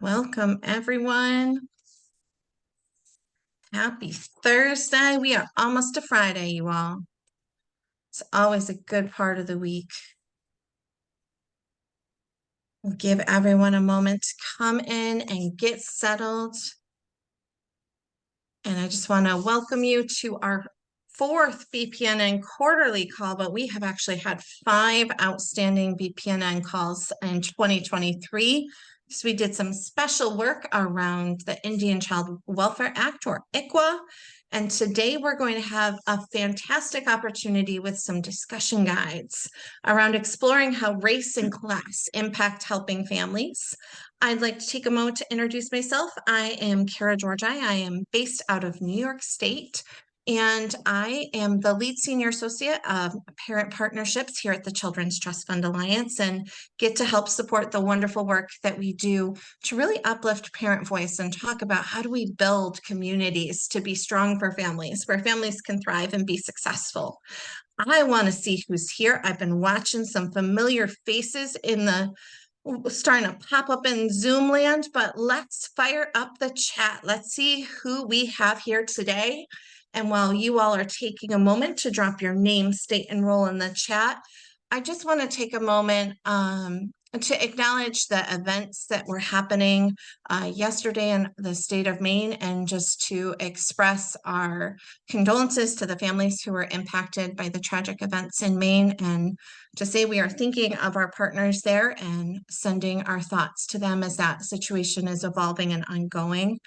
Welcome, everyone. Happy Thursday. We are almost to Friday, you all. It's always a good part of the week. We'll give everyone a moment to come in and get settled. And I just want to welcome you to our fourth BPNN quarterly call, but we have actually had 5 outstanding BPNN calls in 2023. So we did some special work around the Indian Child Welfare Act, or ICWA. And today we're going to have a fantastic opportunity with some discussion guides around exploring how race and class impact helping families. I'd like to take a moment to introduce myself. I am Kara Georgi. I am based out of New York State, and I am the lead senior associate of parent partnerships here at the Children's Trust Fund Alliance, and get to help support the wonderful work that we do to really uplift parent voice and talk about how do we build communities to be strong for families, where families can thrive and be successful. I want to see who's here. I've been watching some familiar faces in the starting to pop up in Zoom land, but let's fire up the chat. Let's see who we have here today. And while you all are taking a moment to drop your name, state, and role in the chat, I just want to take a moment to acknowledge the events that were happening yesterday in the state of Maine, and just to express our condolences to the families who were impacted by the tragic events in Maine, and to say we are thinking of our partners there and sending our thoughts to them as that situation is evolving and ongoing.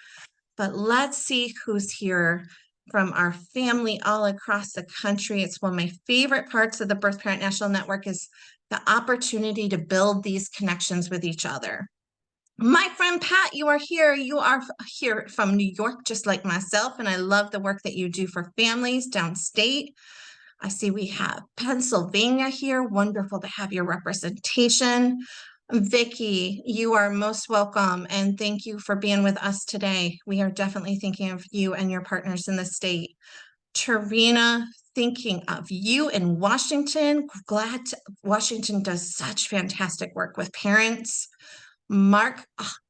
But let's see who's here from our family all across the country. It's one of my favorite parts of the Birth Parent National Network, is the opportunity to build these connections with each other. My friend Pat, you are here. You are here from New York, just like myself, and I love the work that you do for families downstate. I see we have Pennsylvania here. Wonderful to have your representation. Vicki, you are most welcome, and thank you for being with us today. We are definitely thinking of you and your partners in the state. Tarina, thinking of you in Washington. Washington does such fantastic work with parents. Mark,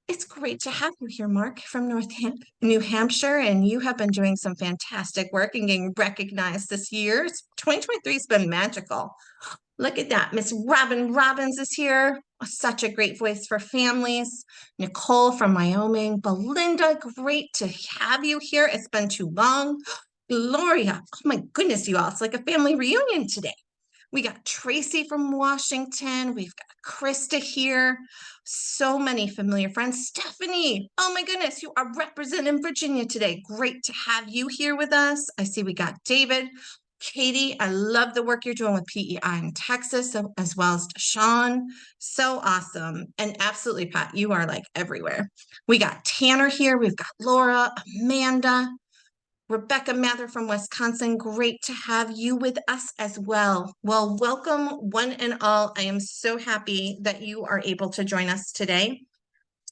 it's great to have you here, Mark, from New Hampshire, and you have been doing some fantastic work and getting recognized this year. 2023 has been magical. Look at that. Miss Robin Robbins is here. Such a great voice for families. Nicole from Wyoming. Belinda, great to have you here. It's been too long. Gloria, oh my goodness, you all. It's like a family reunion today. We got Tracy from Washington. We've got Krista here. So many familiar friends. Stephanie, oh my goodness, you are representing Virginia today. Great to have you here with us. I see we got David. Katie, I love the work you're doing with PEI in Texas, as well as Deshawn. So awesome. And absolutely, Pat, you are like everywhere. We got Tanner here. We've got Laura, Amanda, Rebecca Mather from Wisconsin. Great to have you with us as well. Well, welcome one and all. I am so happy that you are able to join us today.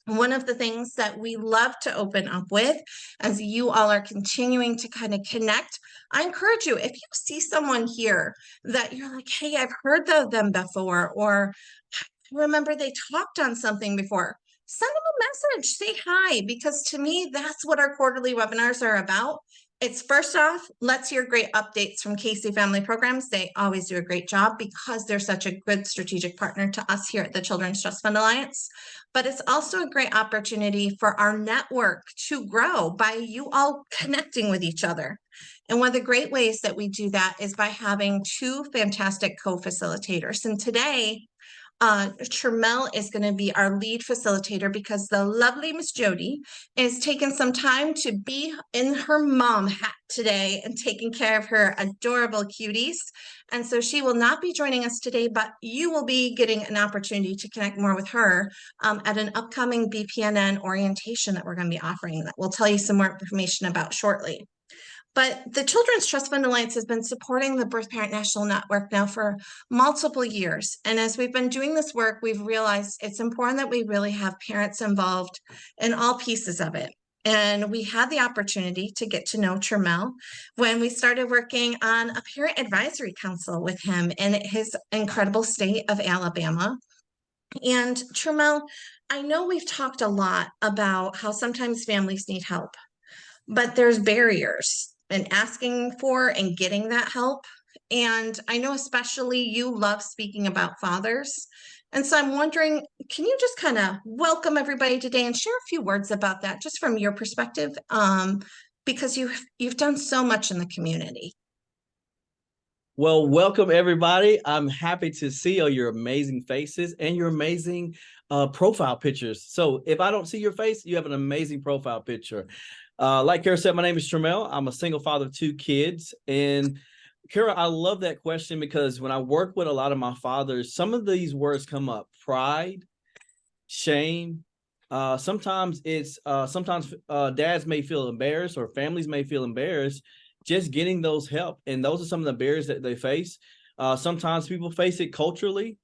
One of the things that we love to open up with, as you all are continuing to kind of connect, I encourage you, if you see someone here that you're like, hey, I've heard of them before, or I remember they talked on something before, send them a message, say hi, because to me, that's what our quarterly webinars are about. It's first off, let's hear great updates from Casey Family Programs. They always do a great job because they're such a good strategic partner to us here at the Children's Trust Fund Alliance. But it's also a great opportunity for our network to grow by you all connecting with each other. And one of the great ways that we do that is by having 2 fantastic co-facilitators. And today, Tremel is going to be our lead facilitator, because the lovely Miss Jody is taking some time to be in her mom hat today and taking care of her adorable cuties. And so she will not be joining us today, but you will be getting an opportunity to connect more with her at an upcoming BPNN orientation that we're going to be offering, that we'll tell you some more information about shortly. But the Children's Trust Fund Alliance has been supporting the Birth Parent National Network now for multiple years. And as we've been doing this work, we've realized it's important that we really have parents involved in all pieces of it. And we had the opportunity to get to know Tremel when we started working on a parent advisory council with him in his incredible state of Alabama. And Tremel, I know we've talked a lot about how sometimes families need help, but there's barriers in asking for and getting that help. And I know especially you love speaking about fathers. And so I'm wondering, can you just kind of welcome everybody today and share a few words about that, just from your perspective? Because you've done so much in the community. Well, welcome everybody. I'm happy to see all your amazing faces and your amazing profile pictures. So if I don't see your face, you have an amazing profile picture. Like Kara said, my name is Tramel. I'm a single father of 2 kids. And Kara, I love that question because when I work with a lot of my fathers, some of these words come up: pride, shame. Sometimes dads may feel embarrassed, or families may feel embarrassed just getting those help. And those are some of the barriers that they face. Sometimes people face it culturally,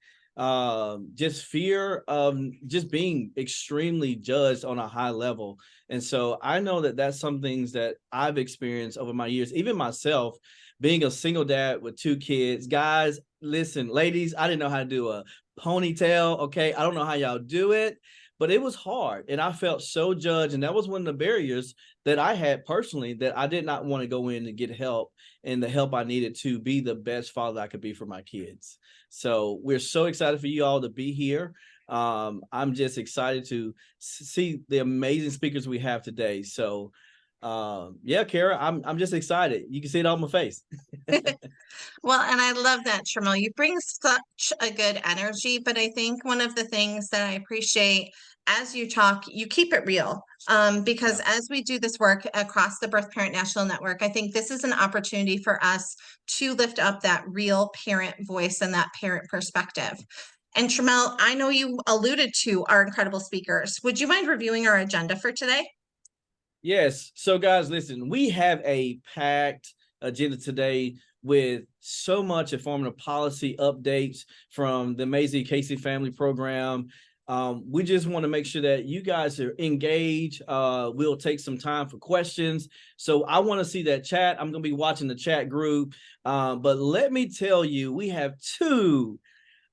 just fear of just being extremely judged on a high level. And so I know that that's some things that I've experienced over my years, even myself, being a single dad with 2 kids. Guys, listen, ladies, I didn't know how to do a ponytail. Okay. I don't know how y'all do it, but it was hard. And I felt so judged. And that was one of the barriers that I had personally, that I did not want to go in and get help, and the help I needed to be the best father I could be for my kids. So we're so excited for you all to be here. I'm just excited to see the amazing speakers we have today. So yeah, Kara, I'm just excited. You can see it on my face. Well, and I love that, Sharmil. You bring such a good energy, but I think one of the things that I appreciate as you talk, you keep it real. Because Yeah. as we do this work across the Birth Parent National Network, I think this is an opportunity for us to lift up that real parent voice and that parent perspective. And Sharmil, I know you alluded to our incredible speakers. Would you mind reviewing our agenda for today? Yes. So guys, listen, we have a packed agenda today with so much informative policy updates from the amazing Casey Family Program. We just want to make sure that you guys are engaged. We'll take some time for questions. So I want to see that chat. I'm going to be watching the chat group. But let me tell you, we have 2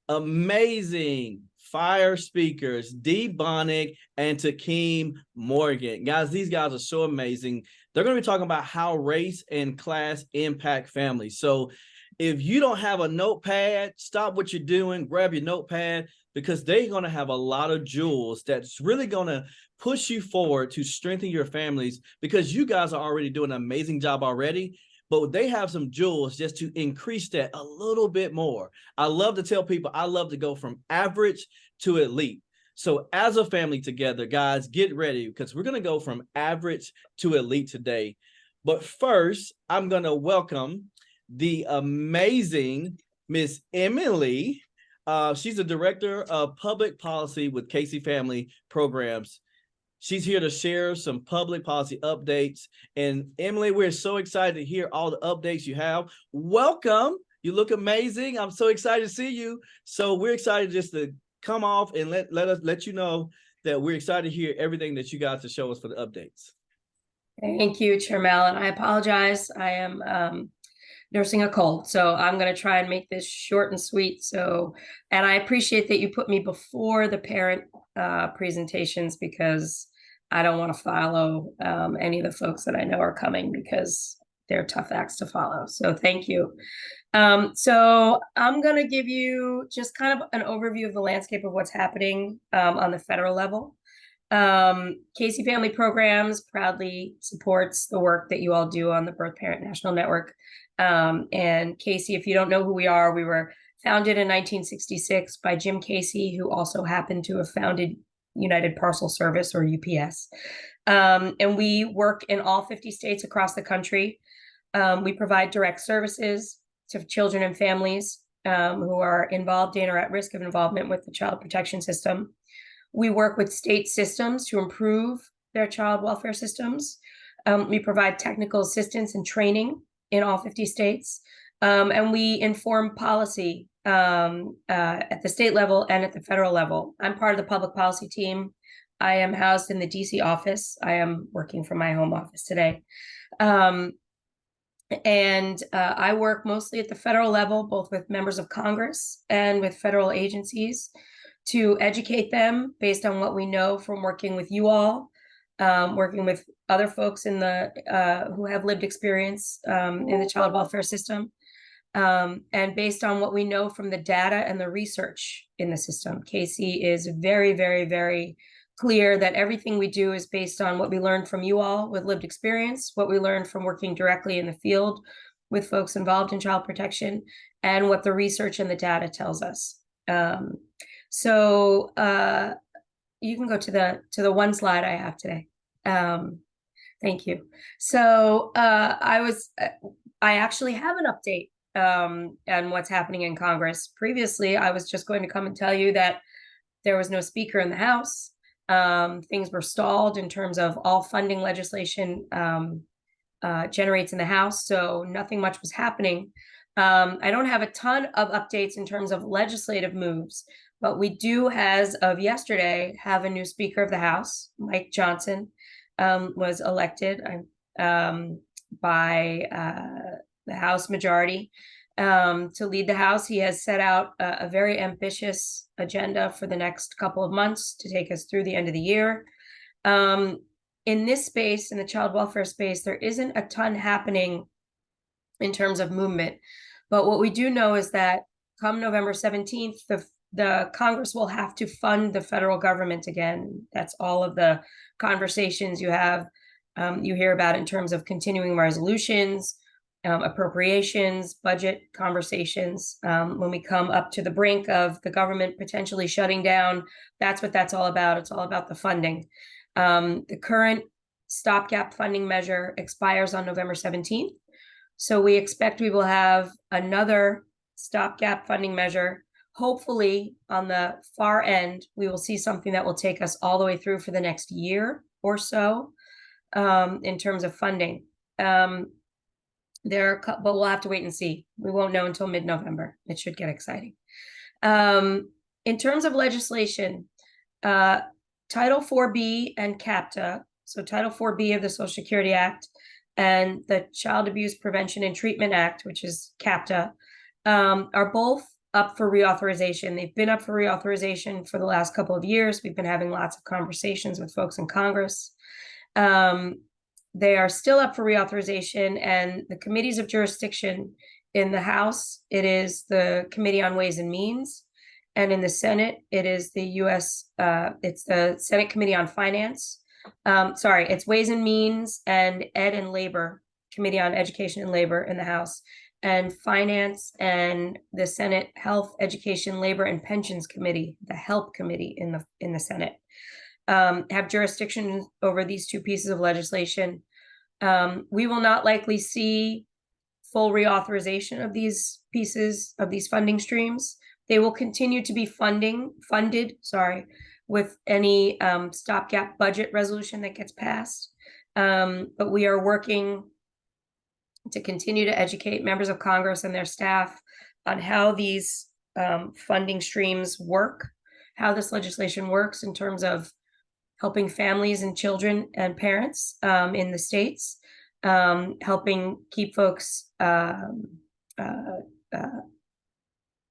amazing fire speakers, Dee Bonnick and Takeem Morgan. Guys, these guys are so amazing. They're going to be talking about how race and class impact families. So if you don't have a notepad, stop what you're doing, grab your notepad, because they're going to have a lot of jewels that's really going to push you forward to strengthen your families, because you guys are already doing an amazing job already. But they have some jewels just to increase that a little bit more. I love to tell people I love to go from average to elite. So as a family together, guys, get ready, because we're going to go from average to elite today. But first, I'm going to welcome the amazing Miss Emily. She's the director of public policy with Casey Family Programs. She's here to share some public policy updates. And Emily, we're so excited to hear all the updates you have. Welcome. You look amazing. I'm so excited to see you. So we're excited just to come off and let you know that we're excited to hear everything that you got to show us for the updates. Thank you, Charmel. And I apologize. I am nursing a cold, so I'm going to try and make this short and sweet. And I appreciate that you put me before the parent presentations, because I don't want to follow any of the folks that I know are coming, because they're tough acts to follow. So thank you. So I'm going to give you just kind of an overview of the landscape of what's happening on the federal level. Casey Family Programs proudly supports the work that you all do on the Birth Parent National Network. And Casey, if you don't know who we are, we were founded in 1966 by Jim Casey, who also happened to have founded United Parcel Service, or UPS. And we work in all 50 states across the country. We provide direct services to children and families who are involved in or at risk of involvement with the child protection system. We work with state systems to improve their child welfare systems. We provide technical assistance and training in all 50 states. And we inform policy at the state level and at the federal level. I'm part of the public policy team. I am housed in the DC office. I am working from my home office today. I work mostly at the federal level, both with members of Congress and with federal agencies, to educate them based on what we know from working with you all, working with other folks in the who have lived experience in the child welfare system, and based on what we know from the data and the research in the system. Casey is very, very, very clear that everything we do is based on what we learned from you all with lived experience, what we learned from working directly in the field with folks involved in child protection, and what the research and the data tells us. So you can go to the one slide I have today. Thank you. So I actually have an update on what's happening in Congress. Previously, I was just going to come and tell you that there was no speaker in the House. Things were stalled in terms of all funding legislation generates in the House, so nothing much was happening. I don't have a ton of updates in terms of legislative moves, but we do, as of yesterday, have a new Speaker of the House. Mike Johnson was elected by the House majority to lead the House. He has set out a very ambitious agenda for the next couple of months to take us through the end of the year. In this space, in the child welfare space, there isn't a ton happening in terms of movement. But what we do know is that come November 17th, the Congress will have to fund the federal government again. That's all of the conversations you hear about in terms of continuing resolutions, appropriations, budget conversations. When we come up to the brink of the government potentially shutting down, that's what that's all about. It's all about the funding. The current stopgap funding measure expires on November 17th. So we expect we will have another stopgap funding measure. Hopefully on the far end, we will see something that will take us all the way through for the next year or so in terms of funding. But we'll have to wait and see. We won't know until mid-November. It should get exciting. In terms of legislation, Title 4B and CAPTA, so Title 4B of the Social Security Act and the Child Abuse Prevention and Treatment Act, which is CAPTA, are both up for reauthorization. They've been up for reauthorization for the last couple of years. We've been having lots of conversations with folks in Congress. They are still up for reauthorization, and the committees of jurisdiction in the House, it is the Committee on Ways and Means, and in the Senate, it is it's the Senate Committee on Finance. It's Ways and Means and Ed and Labor, Committee on Education and Labor in the House, and Finance and the Senate Health, Education, Labor, and Pensions Committee, the HELP Committee in the Senate, have jurisdiction over these two pieces of legislation. We will not likely see full reauthorization of these pieces of these funding streams. They will continue to be funded, with any stopgap budget resolution that gets passed. But we are working to continue to educate members of Congress and their staff on how these funding streams work, how this legislation works in terms of helping families and children and parents in the states, helping keep folks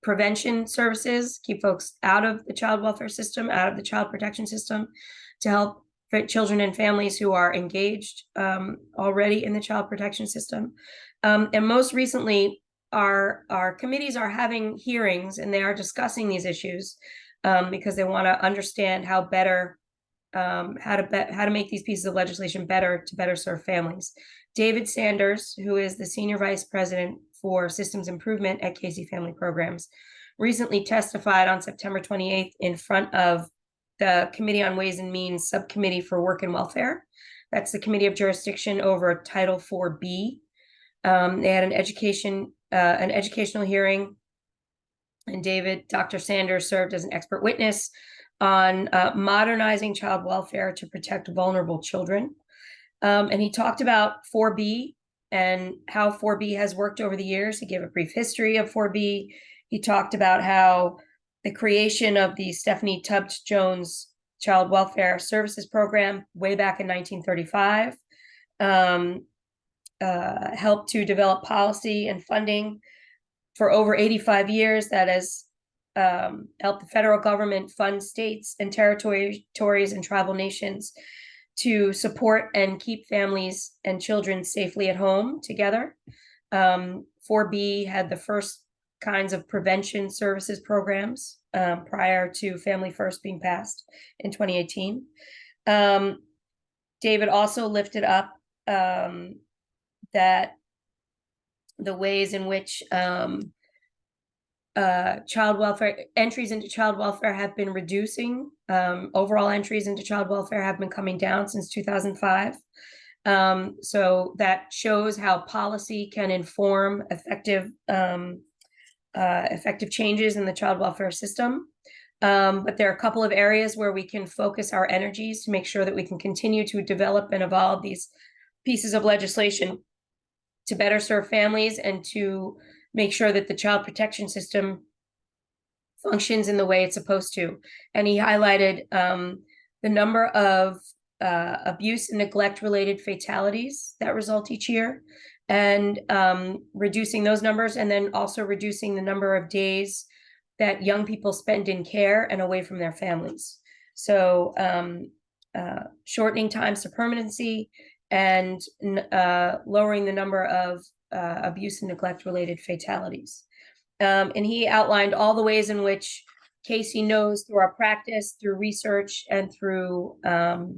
prevention services, keep folks out of the child welfare system, out of the child protection system, to help children and families who are engaged already in the child protection system. And most recently, our committees are having hearings, and they are discussing these issues because they want to understand how to make these pieces of legislation better to better serve families. David Sanders, who is the Senior Vice President for Systems Improvement at Casey Family Programs, recently testified on September 28th in front of the Committee on Ways and Means Subcommittee for Work and Welfare. That's the committee of jurisdiction over Title 4B. They had an educational hearing, and Dr. Sanders served as an expert witness on modernizing child welfare to protect vulnerable children. And he talked about 4B and how 4B has worked over the years. He gave a brief history of 4B. He talked about how the creation of the Stephanie Tubbs Jones Child Welfare Services Program way back in 1935 helped to develop policy and funding for over 85 years that has help the federal government fund states and territories and tribal nations to support and keep families and children safely at home together. 4B had the first kinds of prevention services programs prior to Family First being passed in 2018. David also lifted up that the ways in which child welfare entries into child welfare have been reducing. Overall entries into child welfare have been coming down since 2005. So that shows how policy can inform effective changes in the child welfare system. But there are a couple of areas where we can focus our energies to make sure that we can continue to develop and evolve these pieces of legislation to better serve families and to make sure that the child protection system functions in the way it's supposed to. And he highlighted the number of abuse and neglect related fatalities that result each year, and reducing those numbers, and then also reducing the number of days that young people spend in care and away from their families. So shortening times to permanency and lowering the number of abuse and neglect related fatalities. And he outlined all the ways in which Casey knows through our practice, through research, and through our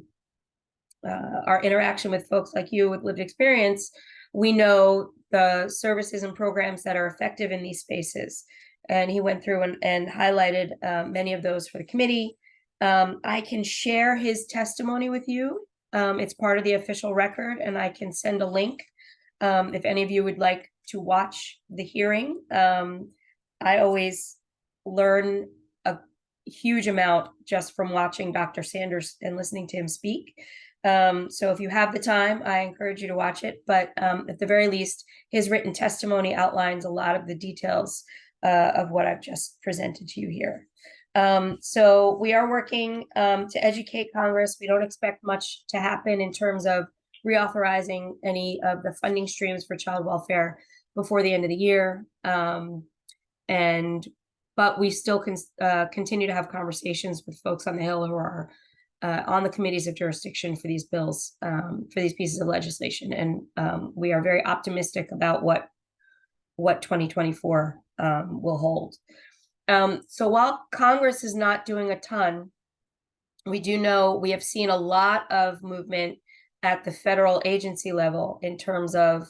interaction with folks like you with lived experience, we know the services and programs that are effective in these spaces. And he went through and highlighted many of those for the committee. I can share his testimony with you. It's part of the official record, and I can send a link if any of you would like to watch the hearing. I always learn a huge amount just from watching Dr. Sanders and listening to him speak. So if you have the time, I encourage you to watch it. But at the very least, his written testimony outlines a lot of the details of what I've just presented to you here. So we are working to educate Congress. We don't expect much to happen in terms of reauthorizing any of the funding streams for child welfare before the end of the year. But we still continue to have conversations with folks on the Hill who are on the committees of jurisdiction for these bills, for these pieces of legislation. And we are very optimistic about what 2024 will hold. So while Congress is not doing a ton, we do know we have seen a lot of movement at the federal agency level in terms of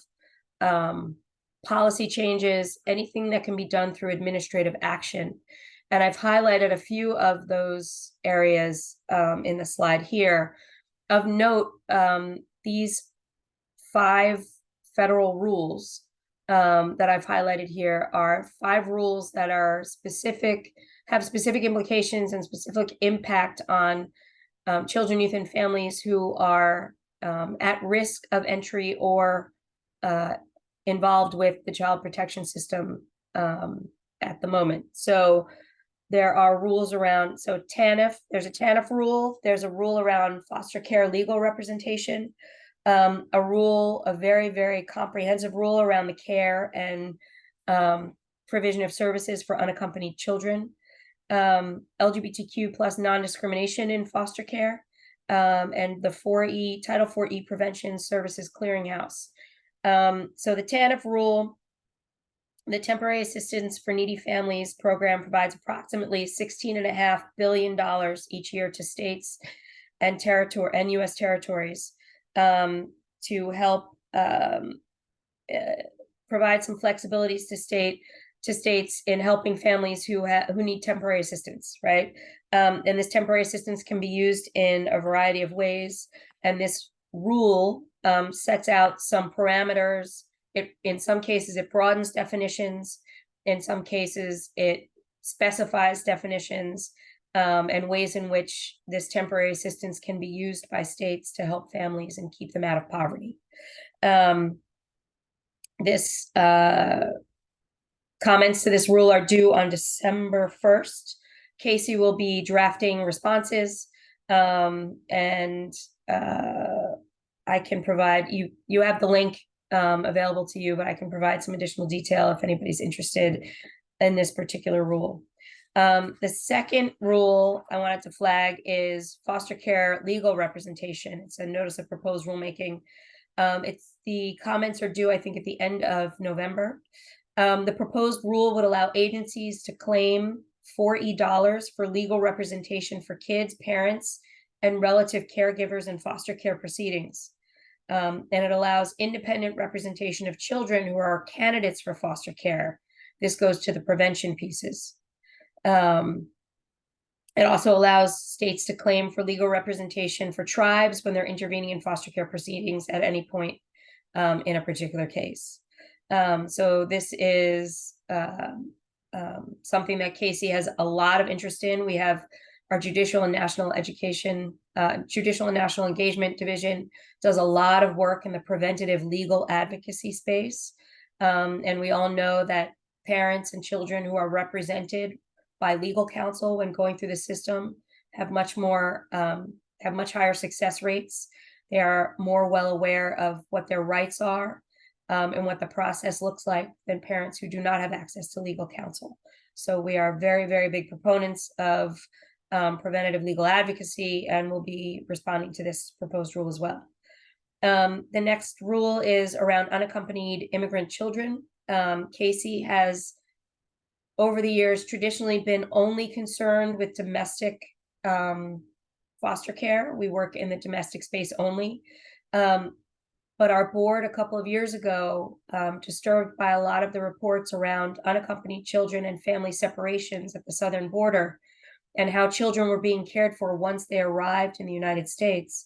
policy changes, anything that can be done through administrative action. And I've highlighted a few of those areas in the slide here. Of note, these 5 federal rules that I've highlighted here are 5 rules that are specific, have specific implications and specific impact on children, youth, and families who are at risk of entry or involved with the child protection system at the moment. So there are rules around, so TANF, there's a TANF rule, there's a rule around foster care legal representation, a very, very comprehensive rule around the care and provision of services for unaccompanied children, LGBTQ plus non-discrimination in foster care, and the Title 4E Prevention Services Clearinghouse. So the TANF rule, the Temporary Assistance for Needy Families program, provides approximately $16.5 billion each year to states and U.S. territories to help provide some flexibilities to states in helping families who need temporary assistance, right? And this temporary assistance can be used in a variety of ways. And this rule sets out some parameters. In some cases, it broadens definitions. In some cases, it specifies definitions and ways in which this temporary assistance can be used by states to help families and keep them out of poverty. Comments to this rule are due on December 1st. Casey will be drafting responses, and I can provide you have the link available to you, but I can provide some additional detail if anybody's interested in this particular rule. The second rule I wanted to flag is foster care legal representation. It's a notice of proposed rulemaking. The comments are due, I think, at the end of November. The proposed rule would allow agencies to claim $4 for legal representation for kids, parents, and relative caregivers in foster care proceedings. And it allows independent representation of children who are candidates for foster care. This goes to the prevention pieces. It also allows states to claim for legal representation for tribes when they're intervening in foster care proceedings at any point in a particular case. So this is something that Casey has a lot of interest in. We have our Judicial and National Engagement Division does a lot of work in the preventative legal advocacy space. And we all know that parents and children who are represented by legal counsel when going through the system have much higher success rates. They are more well aware of what their rights are and what the process looks like than parents who do not have access to legal counsel. So we are very, very big proponents of preventative legal advocacy, and will be responding to this proposed rule as well. The next rule is around unaccompanied immigrant children. Casey has, over the years, traditionally been only concerned with domestic foster care. We work in the domestic space only. But our board a couple of years ago, disturbed by a lot of the reports around unaccompanied children and family separations at the southern border, and how children were being cared for once they arrived in the United States,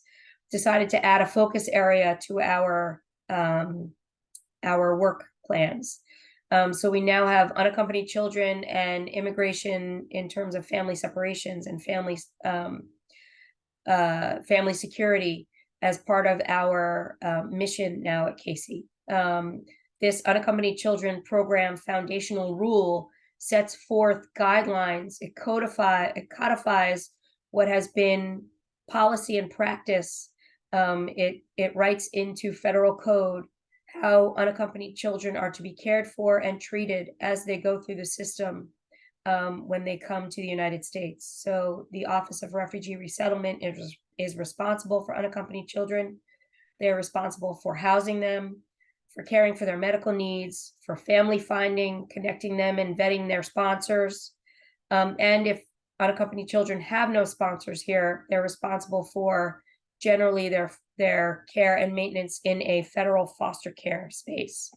decided to add a focus area to our work plans. So we now have unaccompanied children and immigration in terms of family separations and family security as part of our mission now at Casey. This unaccompanied children program foundational rule sets forth guidelines. It codifies what has been policy and practice. It writes into federal code how unaccompanied children are to be cared for and treated as they go through the system when they come to the United States. So the Office of Refugee Resettlement is responsible for unaccompanied children. They're responsible for housing them, for caring for their medical needs, for family finding, connecting them, and vetting their sponsors. And if unaccompanied children have no sponsors here, they're responsible for generally their care and maintenance in a federal foster care space.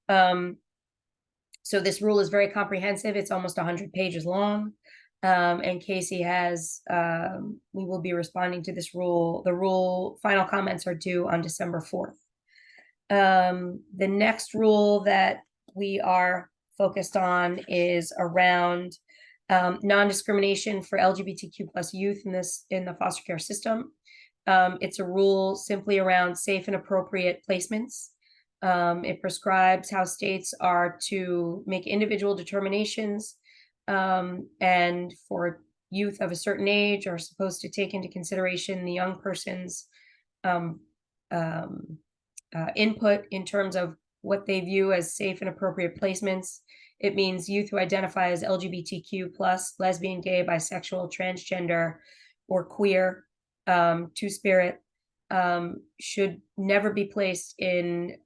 So this rule is very comprehensive. It's almost 100 pages long. And Casey has, we will be responding to this rule. The rule final comments are due on December 4th. The next rule that we are focused on is around non-discrimination for LGBTQ+ youth in the foster care system. It's a rule simply around safe and appropriate placements. It prescribes how states are to make individual determinations, and for youth of a certain age are supposed to take into consideration the young person's input in terms of what they view as safe and appropriate placements. It means youth who identify as LGBTQ+, lesbian, gay, bisexual, transgender, or queer, two-spirit, should never be placed in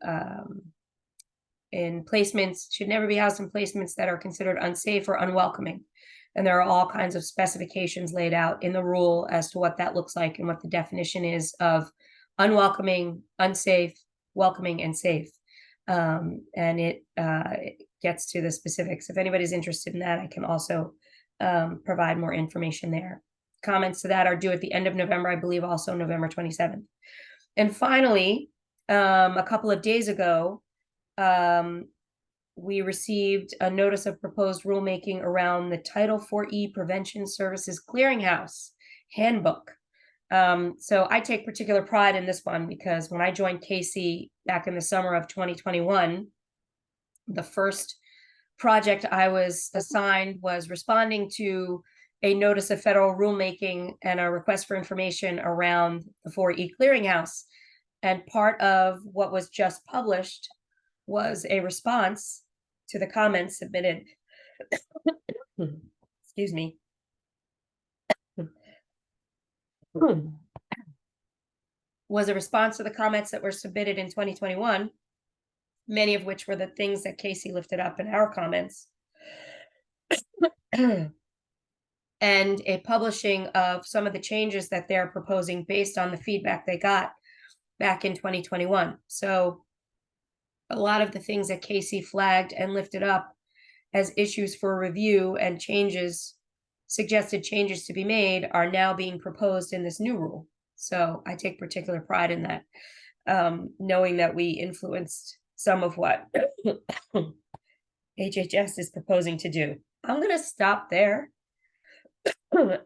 placements, should never be housed in placements that are considered unsafe or unwelcoming. And there are all kinds of specifications laid out in the rule as to what that looks like and what the definition is of unwelcoming, unsafe, welcoming, and safe. And it gets to the specifics. If anybody's interested in that, I can also provide more information there. Comments to that are due at the end of November, I believe also November 27th. And finally, a couple of days ago, we received a notice of proposed rulemaking around the Title IV Prevention Services Clearinghouse Handbook. So I take particular pride in this one because when I joined Casey back in the summer of 2021, the first project I was assigned was responding to a notice of federal rulemaking and a request for information around the 4E Clearinghouse. And part of what was just published was a response to the comments submitted, excuse me, was a response to the comments that were submitted in 2021, many of which were the things that Casey lifted up in our comments, and a publishing of some of the changes that they're proposing based on the feedback they got back in 2021. So a lot of the things that Casey flagged and lifted up as issues for review and changes, suggested changes to be made, are now being proposed in this new rule. So I take particular pride in that, knowing that we influenced some of what HHS is proposing to do. I'm going to stop there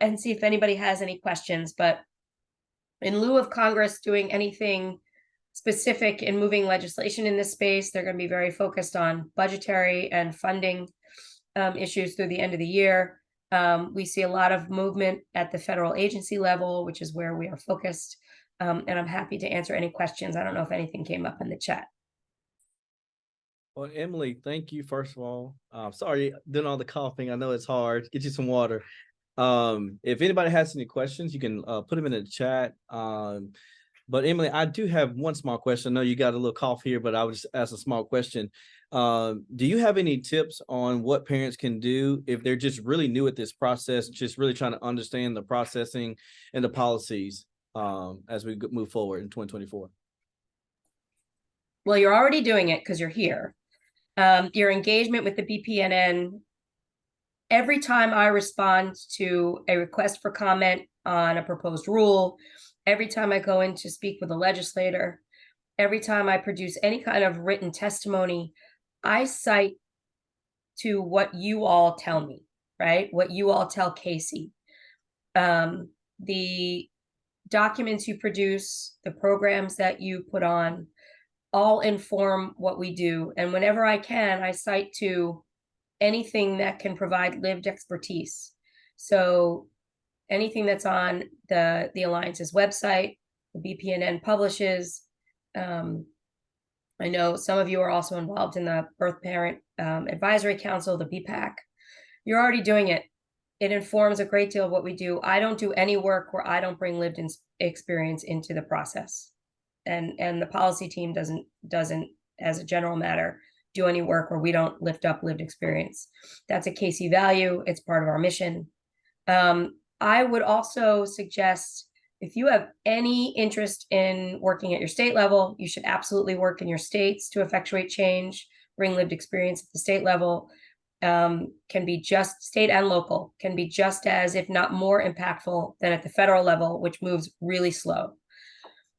and see if anybody has any questions. But in lieu of Congress doing anything specific in moving legislation in this space, they're going to be very focused on budgetary and funding issues through the end of the year. We see a lot of movement at the federal agency level, which is where we are focused. And I'm happy to answer any questions. I don't know if anything came up in the chat. Well, Emily, thank you, first of all. Sorry, doing all the coughing. I know it's hard. Get you some water. If anybody has any questions, you can put them in the chat. But Emily, I do have one small question. I know you got a little cough here, but I would just ask a small question. Do you have any tips on what parents can do if they're just really new at this process, just really trying to understand the processing and the policies as we move forward in 2024? Well, you're already doing it because you're here. Your engagement with the BPNN, every time I respond to a request for comment on a proposed rule, every time I go in to speak with a legislator, every time I produce any kind of written testimony, I cite to what you all tell me, right? What you all tell Casey. The documents you produce, the programs that you put on, all inform what we do. And whenever I can, I cite to anything that can provide lived expertise. So anything that's on the Alliance's website, the BPNN publishes. I know some of you are also involved in the Birth Parent Advisory Council, the BPAC. You're already doing it. It informs a great deal of what we do. I don't do any work where I don't bring lived experience into the process. And the policy team doesn't, as a general matter, do any work where we don't lift up lived experience. That's a Casey value. It's part of our mission. I would also suggest, if you have any interest in working at your state level, you should absolutely work in your states to effectuate change, bring lived experience at the state level. Can be just state and local, can be just as, if not more impactful than at the federal level, which moves really slow.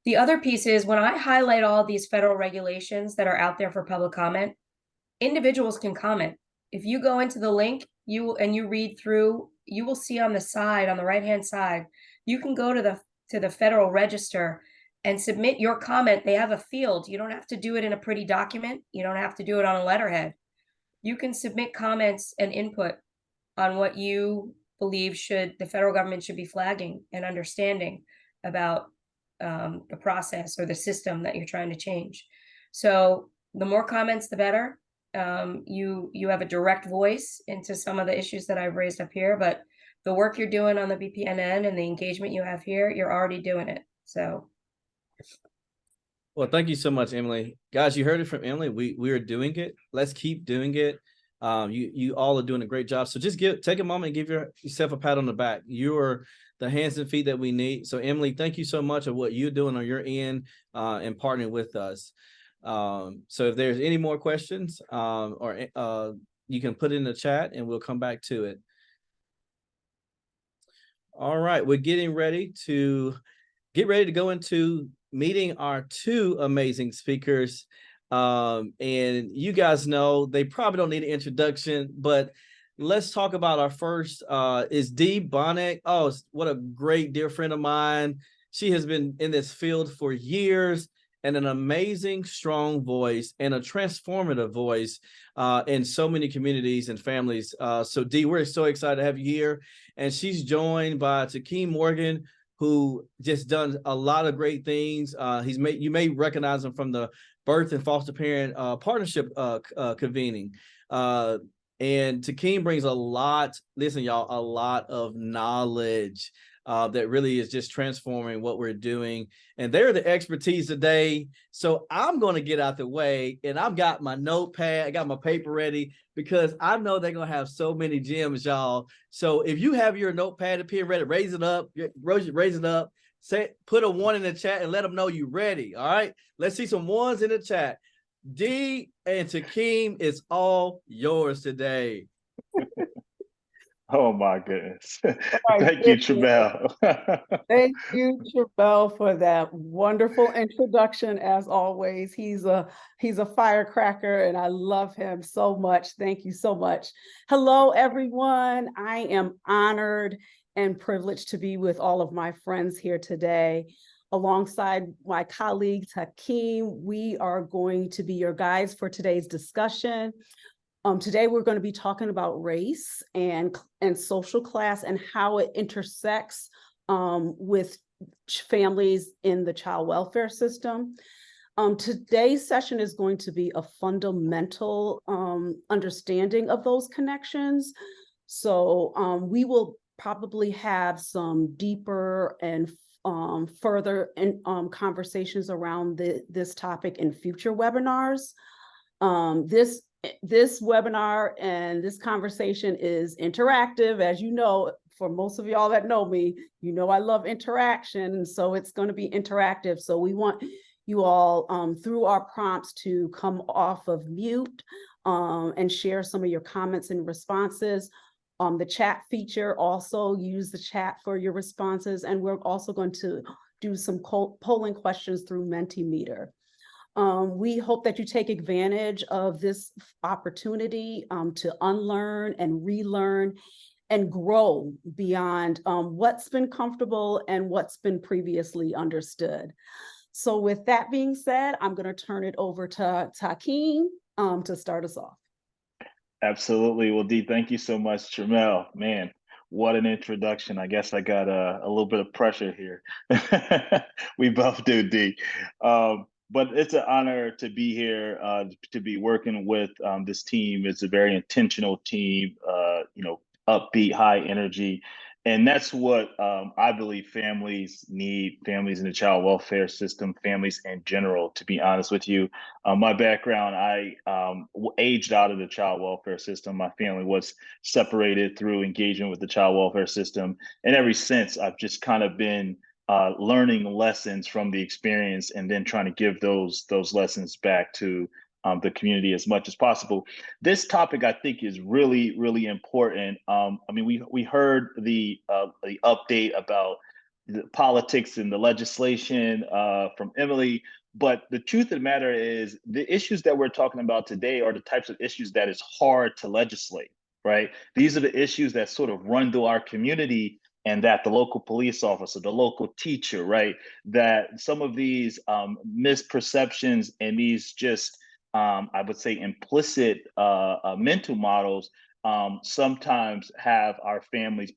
The other piece is, when I highlight all these federal regulations that are out there for public comment, individuals can comment. If you go into the link, you read through, you will see on the side, on the right-hand side, you can go to the Federal Register and submit your comment. They have a field. You don't have to do it in a pretty document. You don't have to do it on a letterhead. You can submit comments and input on what you believe the federal government should be flagging and understanding about the process or the system that you're trying to change. So the more comments, the better. You have a direct voice into some of the issues that I've raised up here, but the work you're doing on the BPNN and the engagement you have here, you're already doing it. So. Well, thank you so much, Emily. Guys, you heard it from Emily. We are doing it. Let's keep doing it. You all are doing a great job. So just take a moment and give yourself a pat on the back. You are the hands and feet that we need. So Emily, thank you so much of what you're doing on your end and partnering with us. So if there's any more questions or you can put it in the chat and we'll come back to it. All right, we're getting ready to go into meeting our two amazing speakers. And you guys know they probably don't need an introduction, but let's talk about our first is Dee Bonnick. Oh, what a great dear friend of mine. She has been in this field for years and an amazing, strong voice and a transformative voice in so many communities and families. So Dee, we're so excited to have you here. And she's joined by Takeem Morgan, who just done a lot of great things. You may recognize him from the Birth and Foster Parent Partnership convening. And And Takeem brings a lot, listen, y'all, a lot of knowledge that really is just transforming what we're doing. And they're the expertise today. So I'm going to get out the way, and I've got my notepad, I got my paper ready, because I know they're going to have so many gems, y'all. So if you have your notepad and pen ready, raise it up, raise it up, put a 1 in the chat and let them know you're ready. All right. Let's see some 1s in the chat. D and Takeem, it's all yours today. Oh my goodness. My Thank you, goodness. Tramel. Thank you, Chabelle, for that wonderful introduction. As always, he's a firecracker, and I love him so much. Thank you so much. Hello, everyone. I am honored and privileged to be with all of my friends here today. Alongside my colleague Takeem, we are going to be your guides for today's discussion. Today, we're going to be talking about race and social class and how it intersects with families in the child welfare system. Today's session is going to be a fundamental understanding of those connections. So we will probably have some deeper and further conversations around this topic in future webinars. This webinar and this conversation is interactive. As you know, for most of y'all that know me, you know I love interaction, so it's going to be interactive. So we want you all, through our prompts, to come off of mute and share some of your comments and responses. The chat feature, also use the chat for your responses, and we're also going to do some polling questions through Mentimeter. We hope that you take advantage of this opportunity to unlearn and relearn and grow beyond what's been comfortable and what's been previously understood. So with that being said, I'm going to turn it over to Takeem to start us off. Absolutely. Well, Dee, thank you so much, Tramel. Man, what an introduction. I guess I got a little bit of pressure here. We both do, Dee. But it's an honor to be here, to be working with this team. It's a very intentional team, upbeat, high energy. And that's what I believe families need, families in the child welfare system, families in general, to be honest with you. My background, I aged out of the child welfare system. My family was separated through engagement with the child welfare system. And ever since, I've just kind of been learning lessons from the experience and then trying to give those lessons back to the community as much as possible. This topic, I think, is really, really important. I mean, we heard the update about the politics and the legislation from Emily, but the truth of the matter is the issues that we're talking about today are the types of issues that is hard to legislate, right? These are the issues that sort of run through our community, and that the local police officer, the local teacher, right, that some of these misperceptions and these just, I would say, implicit mental models sometimes have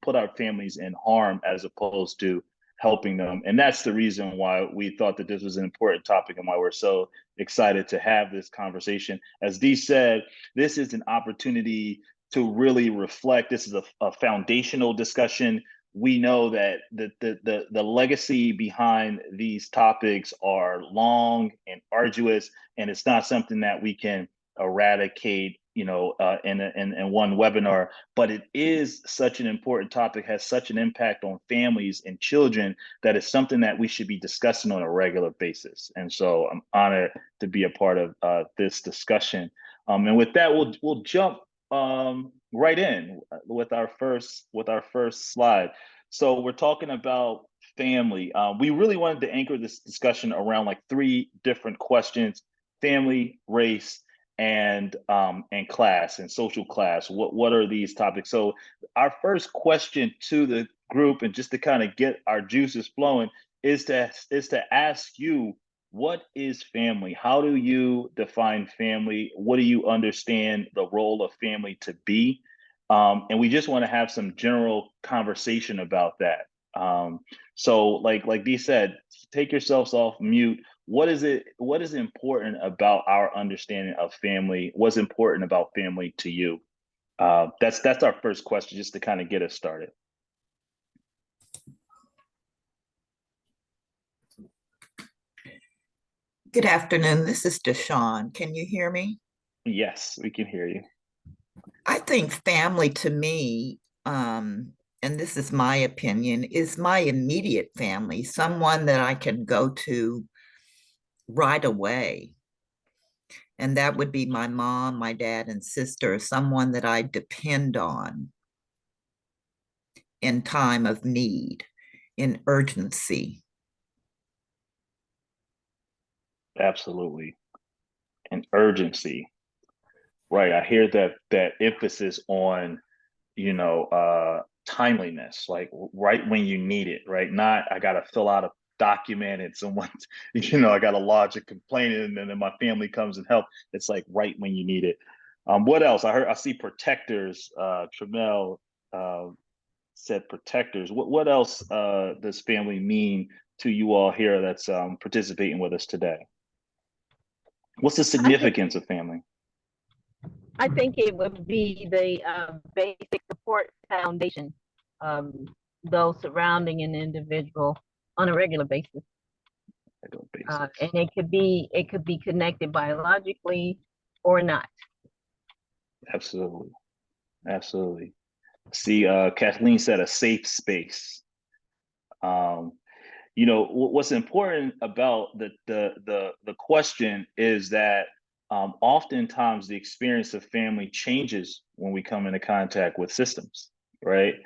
put our families in harm as opposed to helping them. And that's the reason why we thought that this was an important topic and why we're so excited to have this conversation. As Dee said, this is an opportunity to really reflect. This is a foundational discussion. We know that the legacy behind these topics are long and arduous, and it's not something that we can eradicate, in one webinar. But it is such an important topic, has such an impact on families and children, that it's something that we should be discussing on a regular basis. And so I'm honored to be a part of this discussion. And with that, we'll jump right in with our first slide. So we're talking about family. We really wanted to anchor this discussion around like 3 different questions: family, race, and class and social class. What are these topics? So our first question to the group, and just to kind of get our juices flowing, is to ask you, what is family? How do you define family? What do you understand the role of family to be? And we just want to have some general conversation about that. So like Dee said, take yourselves off mute. What is important about our understanding of family? What's important about family to you? That's our first question, just to kind of get us started. Good afternoon. This is Deshawn. Can you hear me? Yes, we can hear you. I think family to me, and this is my opinion, is my immediate family, someone that I can go to right away. And that would be my mom, my dad, and sister, someone that I depend on in time of need, in urgency. Absolutely. And urgency. Right. I hear that emphasis on, timeliness, like right when you need it, right? Not I gotta fill out a document and someone, I gotta lodge a complaint and then my family comes and help. It's like right when you need it. What else? I see protectors, Tramel said protectors. What else does family mean to you all here that's participating with us today? What's the significance of family? I think it would be the basic support foundation, those surrounding an individual on a regular basis. And it could be connected biologically or not. Absolutely. Absolutely. See, Kathleen said a safe space. What's important about the question is that oftentimes the experience of family changes when we come into contact with systems, right?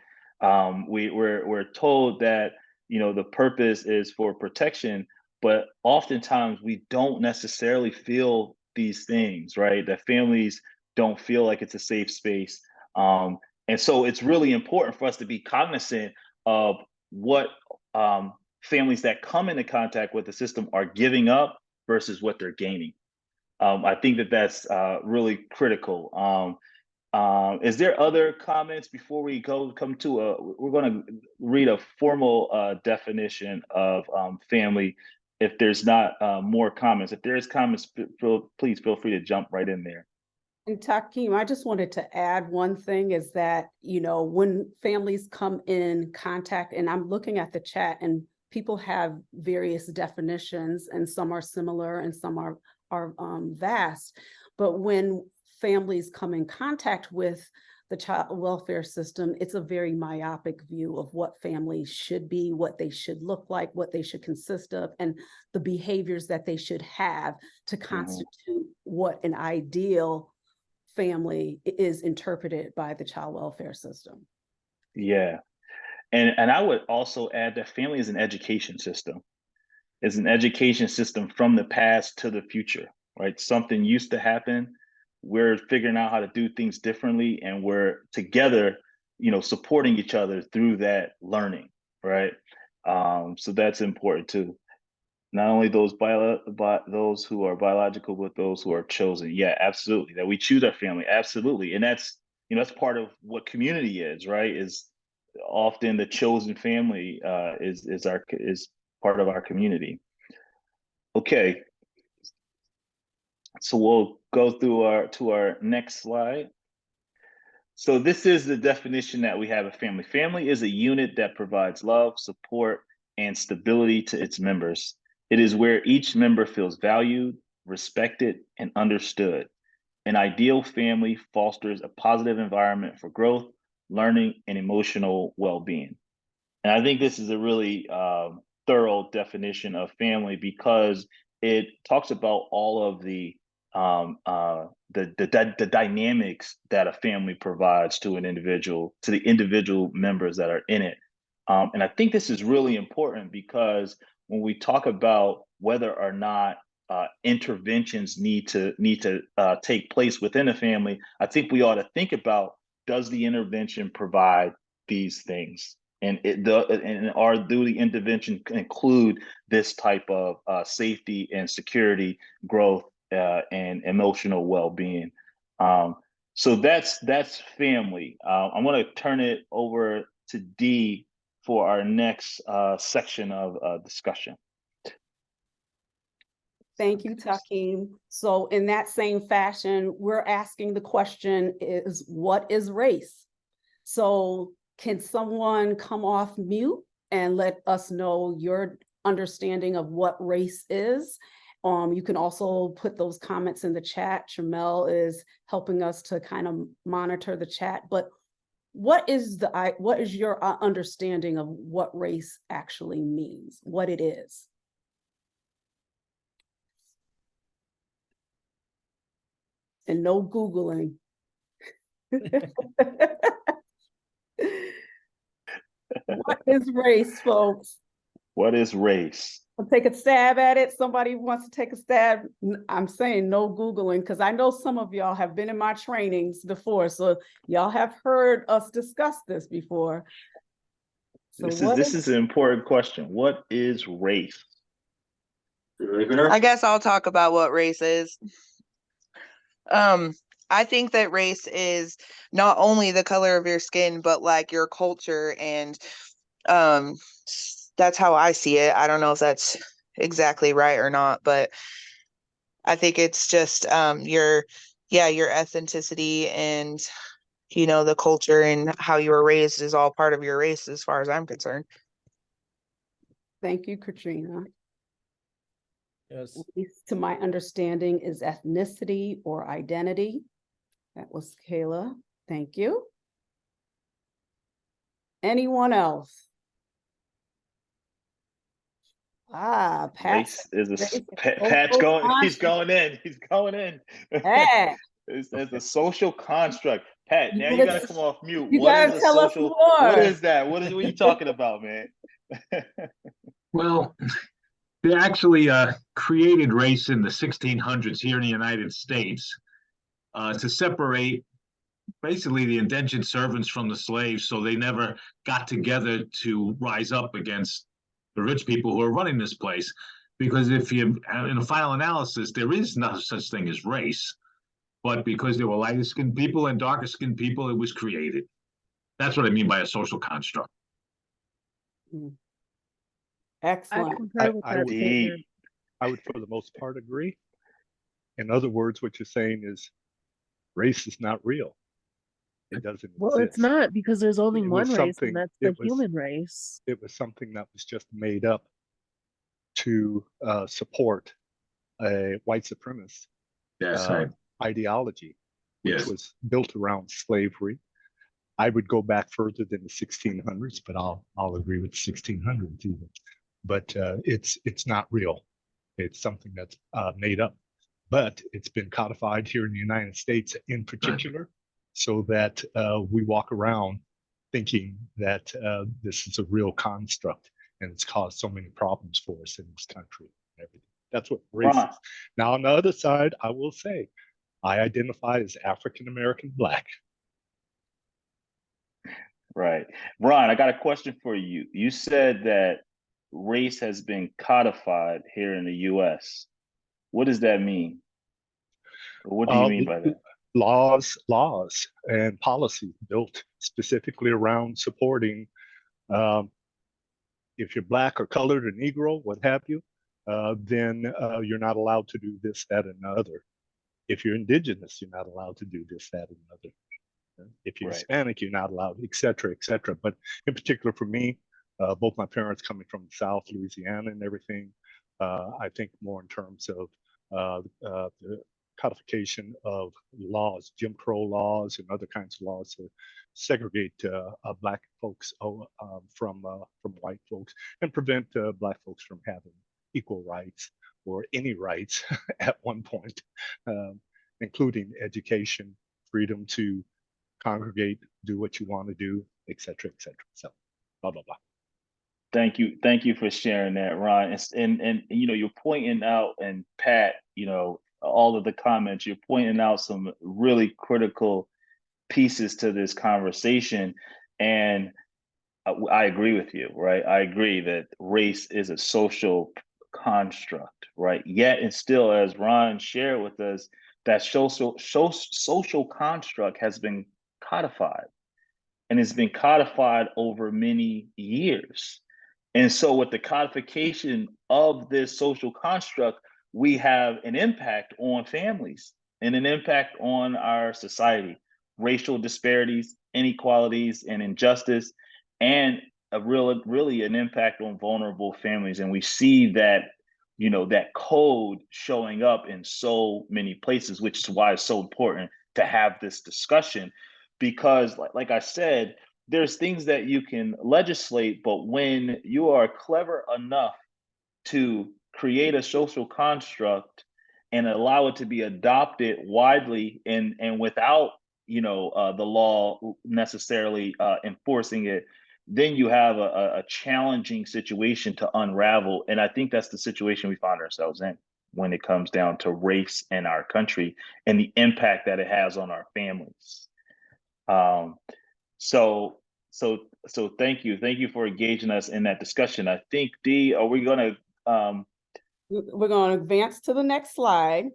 We're told that the purpose is for protection, but oftentimes we don't necessarily feel these things, right? That families don't feel like it's a safe space, and so it's really important for us to be cognizant of what families that come into contact with the system are giving up versus what they're gaining. I think that's really critical. Is there other comments before we come to we're going to read a formal definition of family. If there's not more comments, if there is comments, please feel free to jump right in there. And Takeem, I just wanted to add one thing is that, when families come in contact, and I'm looking at the chat and people have various definitions and some are similar and some are vast, but when families come in contact with the child welfare system, it's a very myopic view of what families should be, what they should look like, what they should consist of, and the behaviors that they should have to constitute what an ideal family is interpreted by the child welfare system. Yeah. And I would also add that family is an education system. It's an education system from the past to the future, right? Something used to happen. We're figuring out how to do things differently, and we're together, supporting each other through that learning, right? So that's important too. Not only those those who are biological, but those who are chosen. Yeah, absolutely. That we choose our family, absolutely, and that's that's part of what community is, right? Is often the chosen family is part of our community. Okay, so we'll go through to our next slide. So this is the definition that we have of family. Family is a unit that provides love, support, and stability to its members. It is where each member feels valued, respected, and understood. An ideal family fosters a positive environment for growth, learning, and emotional well-being. And I think this is a really thorough definition of family because it talks about all of the dynamics that a family provides to an individual, to the individual members that are in it. And I think this is really important because when we talk about whether or not interventions need to take place within a family, I think we ought to think about, does the intervention provide these things? And do the intervention include this type of safety and security, growth, and emotional well-being? So that's family. I'm going to turn it over to Dee for our next section of discussion. Thank you, Takeem. So in that same fashion, we're asking the question is, what is race? So can someone come off mute and let us know your understanding of what race is? You can also put those comments in the chat. Tramel is helping us to kind of monitor the chat, but what is your understanding of what race actually means, what it is? And no Googling. What is race, folks? What is race? I'll take a stab at it. Somebody wants to take a stab. I'm saying no Googling because I know some of y'all have been in my trainings before, so y'all have heard us discuss this before. So This is an important question. What is race? I guess I'll talk about what race is. I think that race is not only the color of your skin, but like your culture, and that's how I see it. I don't know if that's exactly right or not, but I think it's just your ethnicity and the culture and how you were raised is all part of your race as far as I'm concerned. Thank you, Katrina. Yes. At least to my understanding is ethnicity or identity. That was Kayla. Thank you. Anyone else? Pat. Race is Pat's going. He's going in. He's going in. Pat. It's a social construct. Pat, now you gotta- gotta come off mute. you What gotta is a tell us social? more. What is that? What are you talking about, man? Well, they actually created race in the 1600s here in the United States to separate basically the indentured servants from the slaves, so they never got together to rise up against the rich people who are running this place. Because if you, in a final analysis, there is no such thing as race, but because there were lighter skinned people and darker skinned people, it was created. That's what I mean by a social construct. Excellent. I would, for the most part, agree. In other words, what you're saying is race is not real. It doesn't Well, exist. it's not, because there's only It one was race, something- and that's the it was- human race. It was something that was just made up to support a white supremacist ideology, which was built around slavery. I would go back further than the 1600s, but I'll agree with the 1600s even. But it's not real. It's something that's made up. But it's been codified here in the United States in particular, so that we walk around thinking that this is a real construct, and it's caused so many problems for us in this country and everything. That's what race is. Now, on the other side, I will say, I identify as African American Black. Right. Ron, I got a question for you. You said that race has been codified here in the US. What does that mean? What do you mean by that? Laws and policy built specifically around supporting if you're Black or colored or Negro, what have you, then you're not allowed to do this, that, and other. If you're Indigenous, you're not allowed to do this, that, and other. If you're Hispanic, you're not allowed, et cetera, et cetera. But in particular for me, both my parents coming from the South, Louisiana and everything, I think more in terms of the codification of laws, Jim Crow laws and other kinds of laws to segregate Black folks from white folks and prevent Black folks from having equal rights or any rights at one point, including education, freedom to congregate, do what you want to do, et cetera, et cetera. So, blah, blah, blah. Thank you for sharing that, Ron. And you're pointing out, and Pat, all of the comments, you're pointing out some really critical pieces to this conversation. And I agree with you, right? I agree that race is a social construct, right? Yet and still, as Ron shared with us, that social construct has been codified, and it's been codified over many years. And so with the codification of this social construct, we have an impact on families and an impact on our society, racial disparities, inequalities, and injustice, and really an impact on vulnerable families. And we see that, that code showing up in so many places, which is why it's so important to have this discussion, because like I said, there's things that you can legislate, but when you are clever enough to create a social construct and allow it to be adopted widely and without the law necessarily enforcing it, then you have a challenging situation to unravel. And I think that's the situation we find ourselves in when it comes down to race in our country and the impact that it has on our families. So thank you for engaging us in that discussion. I think, Dee, are we going to we're going to advance to the next slide.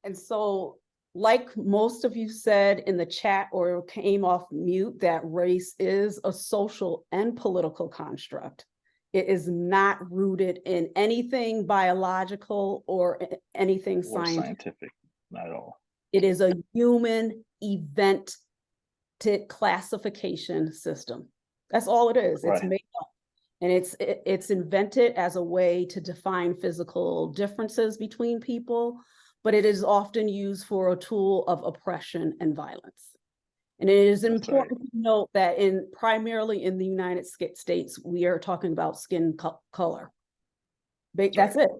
And so, like most of you said in the chat or came off mute, that race is a social and political construct. It is not rooted in anything biological or anything scientific, not at all. It is a human event classification system. That's all it is. It's made up. And it's invented as a way to define physical differences between people, but it is often used for a tool of oppression and violence. And it is important to note that primarily in the United States, we are talking about skin color. That's it.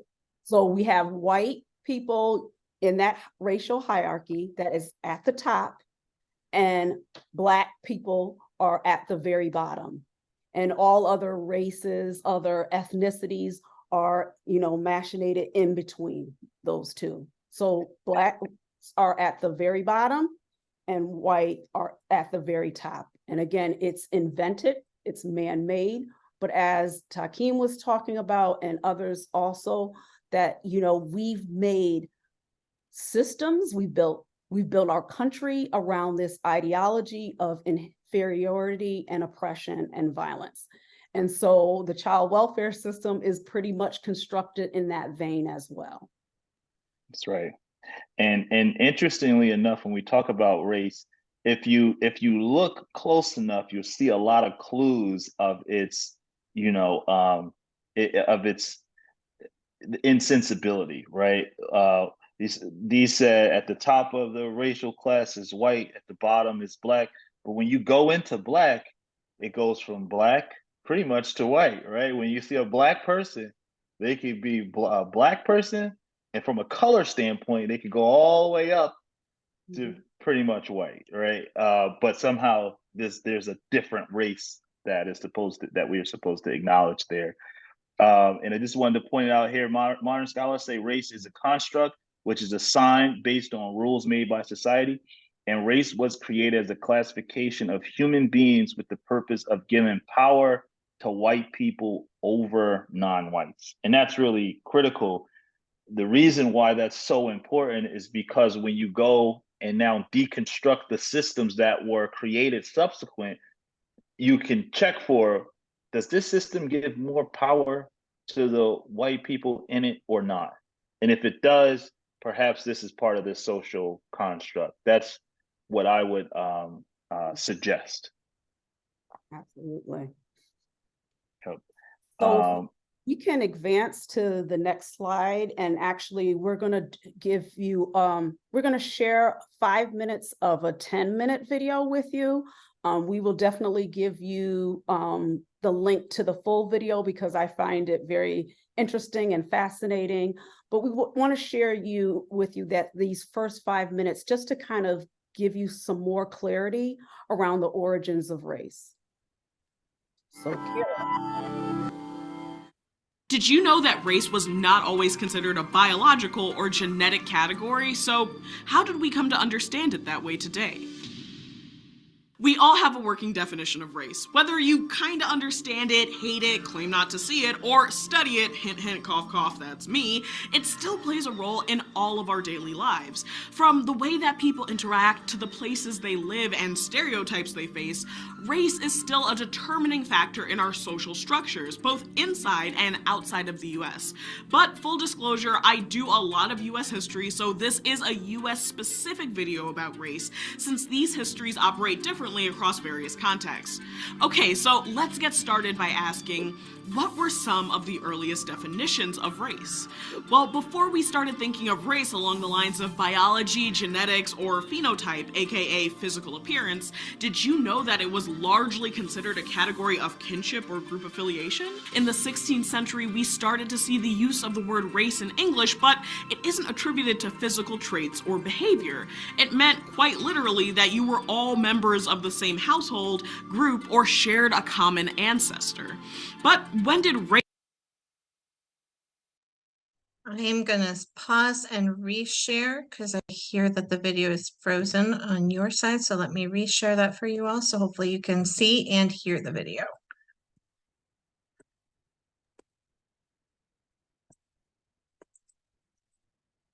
So we have white people in that racial hierarchy that is at the top, and Black people are at the very bottom. And all other races, other ethnicities are, machinated in between those two. So Black are at the very bottom and white are at the very top. And again, it's invented, it's man-made, but as Takeem was talking about and others also, that, we've made systems, we built our country around this ideology of inferiority and oppression and violence. And so the child welfare system is pretty much constructed in that vein as well. That's right. And interestingly enough, when we talk about race, if you look close enough, you'll see a lot of clues of its, of its insensibility, right? These said at the top of the racial class is white, at the bottom is Black. But when you go into Black, it goes from Black pretty much to white, right? When you see a Black person, they could be a Black person, and from a color standpoint, they could go all the way up to pretty much white, right? But somehow there's a different race that we are supposed to acknowledge there. And I just wanted to point out here, modern scholars say race is a construct, which is assigned based on rules made by society. And race was created as a classification of human beings with the purpose of giving power to white people over non-whites. And that's really critical. The reason why that's so important is because when you go and now deconstruct the systems that were created subsequent, you can check for, does this system give more power to the white people in it or not? And if it does, perhaps this is part of this social construct. That's what I would suggest. Absolutely. Yep. So we can advance to the next slide, and actually we're going to give you, we're going to share 5 minutes of a 10-minute video with you. We will definitely give you the link to the full video because I find it very interesting and fascinating. But we want to share with you that these first 5 minutes just to kind of give you some more clarity around the origins of race. So Kira. Did you know that race was not always considered a biological or genetic category? So how did we come to understand it that way today? We all have a working definition of race. Whether you kinda understand it, hate it, claim not to see it, or study it, hint hint, cough cough, that's me, it still plays a role in all of our daily lives. From the way that people interact to the places they live and stereotypes they face, race is still a determining factor in our social structures, both inside and outside of the US. But full disclosure, I do a lot of US history, so this is a US specific video about race, since these histories operate differently across various contexts. Okay, so let's get started by asking, what were some of the earliest definitions of race? Well, before we started thinking of race along the lines of biology, genetics, or phenotype, aka physical appearance, did you know that it was largely considered a category of kinship or group affiliation? In the 16th century, we started to see the use of the word race in English, but it isn't attributed to physical traits or behavior. It meant quite literally that you were all members of the same household, group, or shared a common ancestor. But when did race... I am gonna pause and reshare because I hear that the video is frozen on your side. So let me reshare that for you all. So hopefully you can see and hear the video.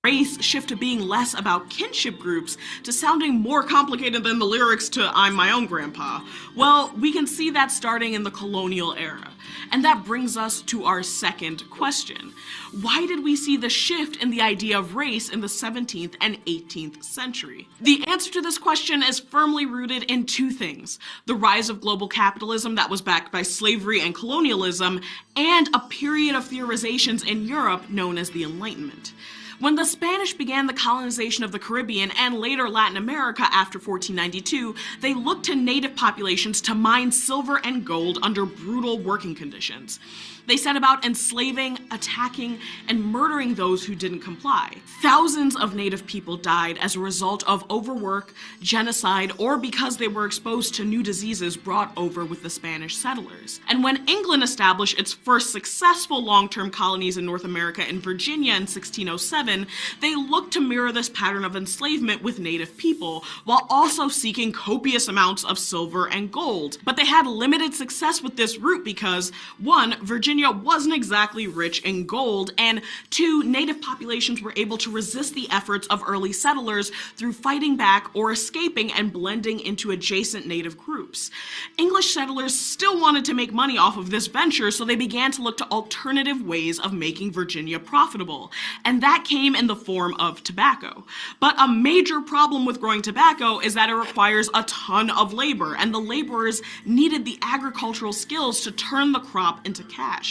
Race shift to being less about kinship groups to sounding more complicated than the lyrics to I'm My Own Grandpa? Well, we can see that starting in the colonial era. And that brings us to our second question. Why did we see the shift in the idea of race in the 17th and 18th century? The answer to this question is firmly rooted in two things: the rise of global capitalism that was backed by slavery and colonialism, and a period of theorizations in Europe known as the Enlightenment. When the Spanish began the colonization of the Caribbean and later Latin America after 1492, they looked to native populations to mine silver and gold under brutal working conditions. They set about enslaving, attacking, and murdering those who didn't comply. Thousands of native people died as a result of overwork, genocide, or because they were exposed to new diseases brought over with the Spanish settlers. And when England established its first successful long-term colonies in North America in Virginia in 1607, they looked to mirror this pattern of enslavement with native people, while also seeking copious amounts of silver and gold. But they had limited success with this route because, one, Virginia wasn't exactly rich in gold, and two, native populations were able to resist the efforts of early settlers through fighting back or escaping and blending into adjacent native groups. English settlers still wanted to make money off of this venture, so they began to look to alternative ways of making Virginia profitable, and that came in the form of tobacco. But a major problem with growing tobacco is that it requires a ton of labor, and the laborers needed the agricultural skills to turn the crop into cash.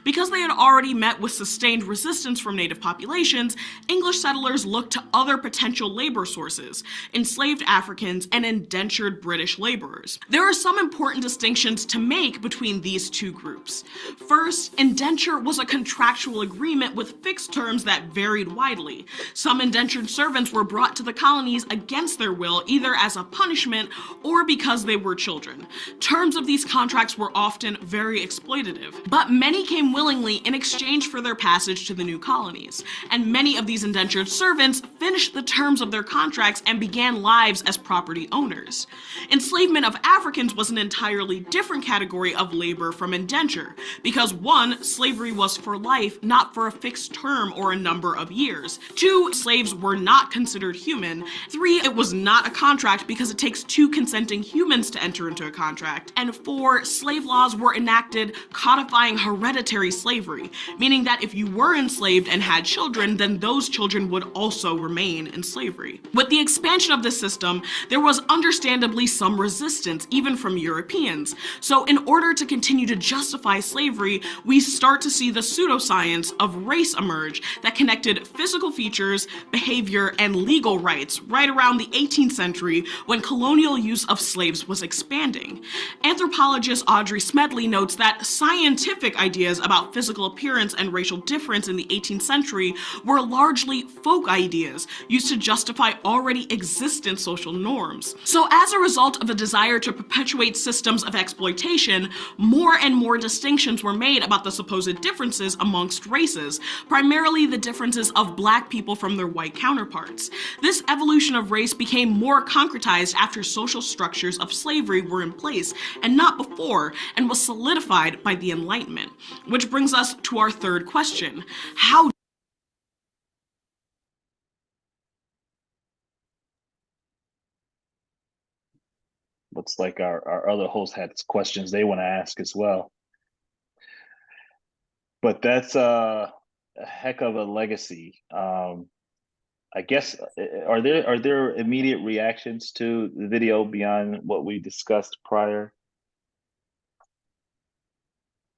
Because they had already met with sustained resistance from native populations, English settlers looked to other potential labor sources: enslaved Africans and indentured British laborers. There are some important distinctions to make between these two groups. First, indenture was a contractual agreement with fixed terms that varied widely. Some indentured servants were brought to the colonies against their will, either as a punishment or because they were children. Terms of these contracts were often very exploitative, but many came willingly in exchange for their passage to the new colonies, and many of these indentured servants finished the terms of their contracts and began lives as property owners. Enslavement of Africans was an entirely different category of labor from indenture, because one, slavery was for life, not for a fixed term or a number of years. Two, slaves were not considered human. Three, it was not a contract because it takes two consenting humans to enter into a contract. And four, slave laws were enacted codifying hereditary slavery, meaning that if you were enslaved and had children, then those children would also remain in slavery. With the expansion of this system, there was understandably some resistance, even from Europeans. So in order to continue to justify slavery, we start to see the pseudoscience of race emerge that connected physical features, behavior, and legal rights right around the 18th century when colonial use of slaves was expanding. Anthropologist Audrey Smedley notes that scientific ideas about physical appearance and racial difference in the 18th century were largely folk ideas used to justify already existent social norms. So as a result of a desire to perpetuate systems of exploitation, more and more distinctions were made about the supposed differences amongst races, primarily the differences of Black people from their white counterparts. This evolution of race became more concretized after social structures of slavery were in place and not before, and was solidified by the Enlightenment. Which brings us to our third question. How Looks like our other host had questions they want to ask as well. But that's a heck of a legacy. I guess are there immediate reactions to the video beyond what we discussed prior?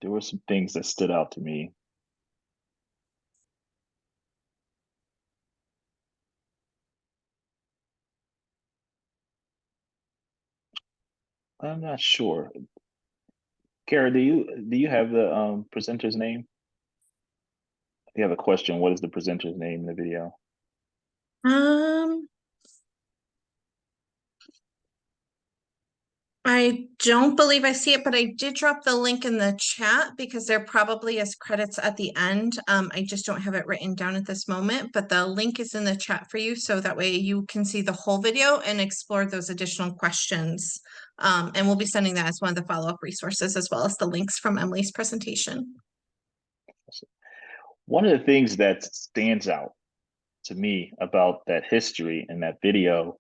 There were some things that stood out to me. I'm not sure. Kara, do you have the presenter's name? You have a question. What is the presenter's name in the video? I don't believe I see it, but I did drop the link in the chat because there probably is credits at the end. I just don't have it written down at this moment, but the link is in the chat for you, so that way you can see the whole video and explore those additional questions. And we'll be sending that as one of the follow-up resources, as well as the links from Emily's presentation. One of the things that stands out to me about that history and that video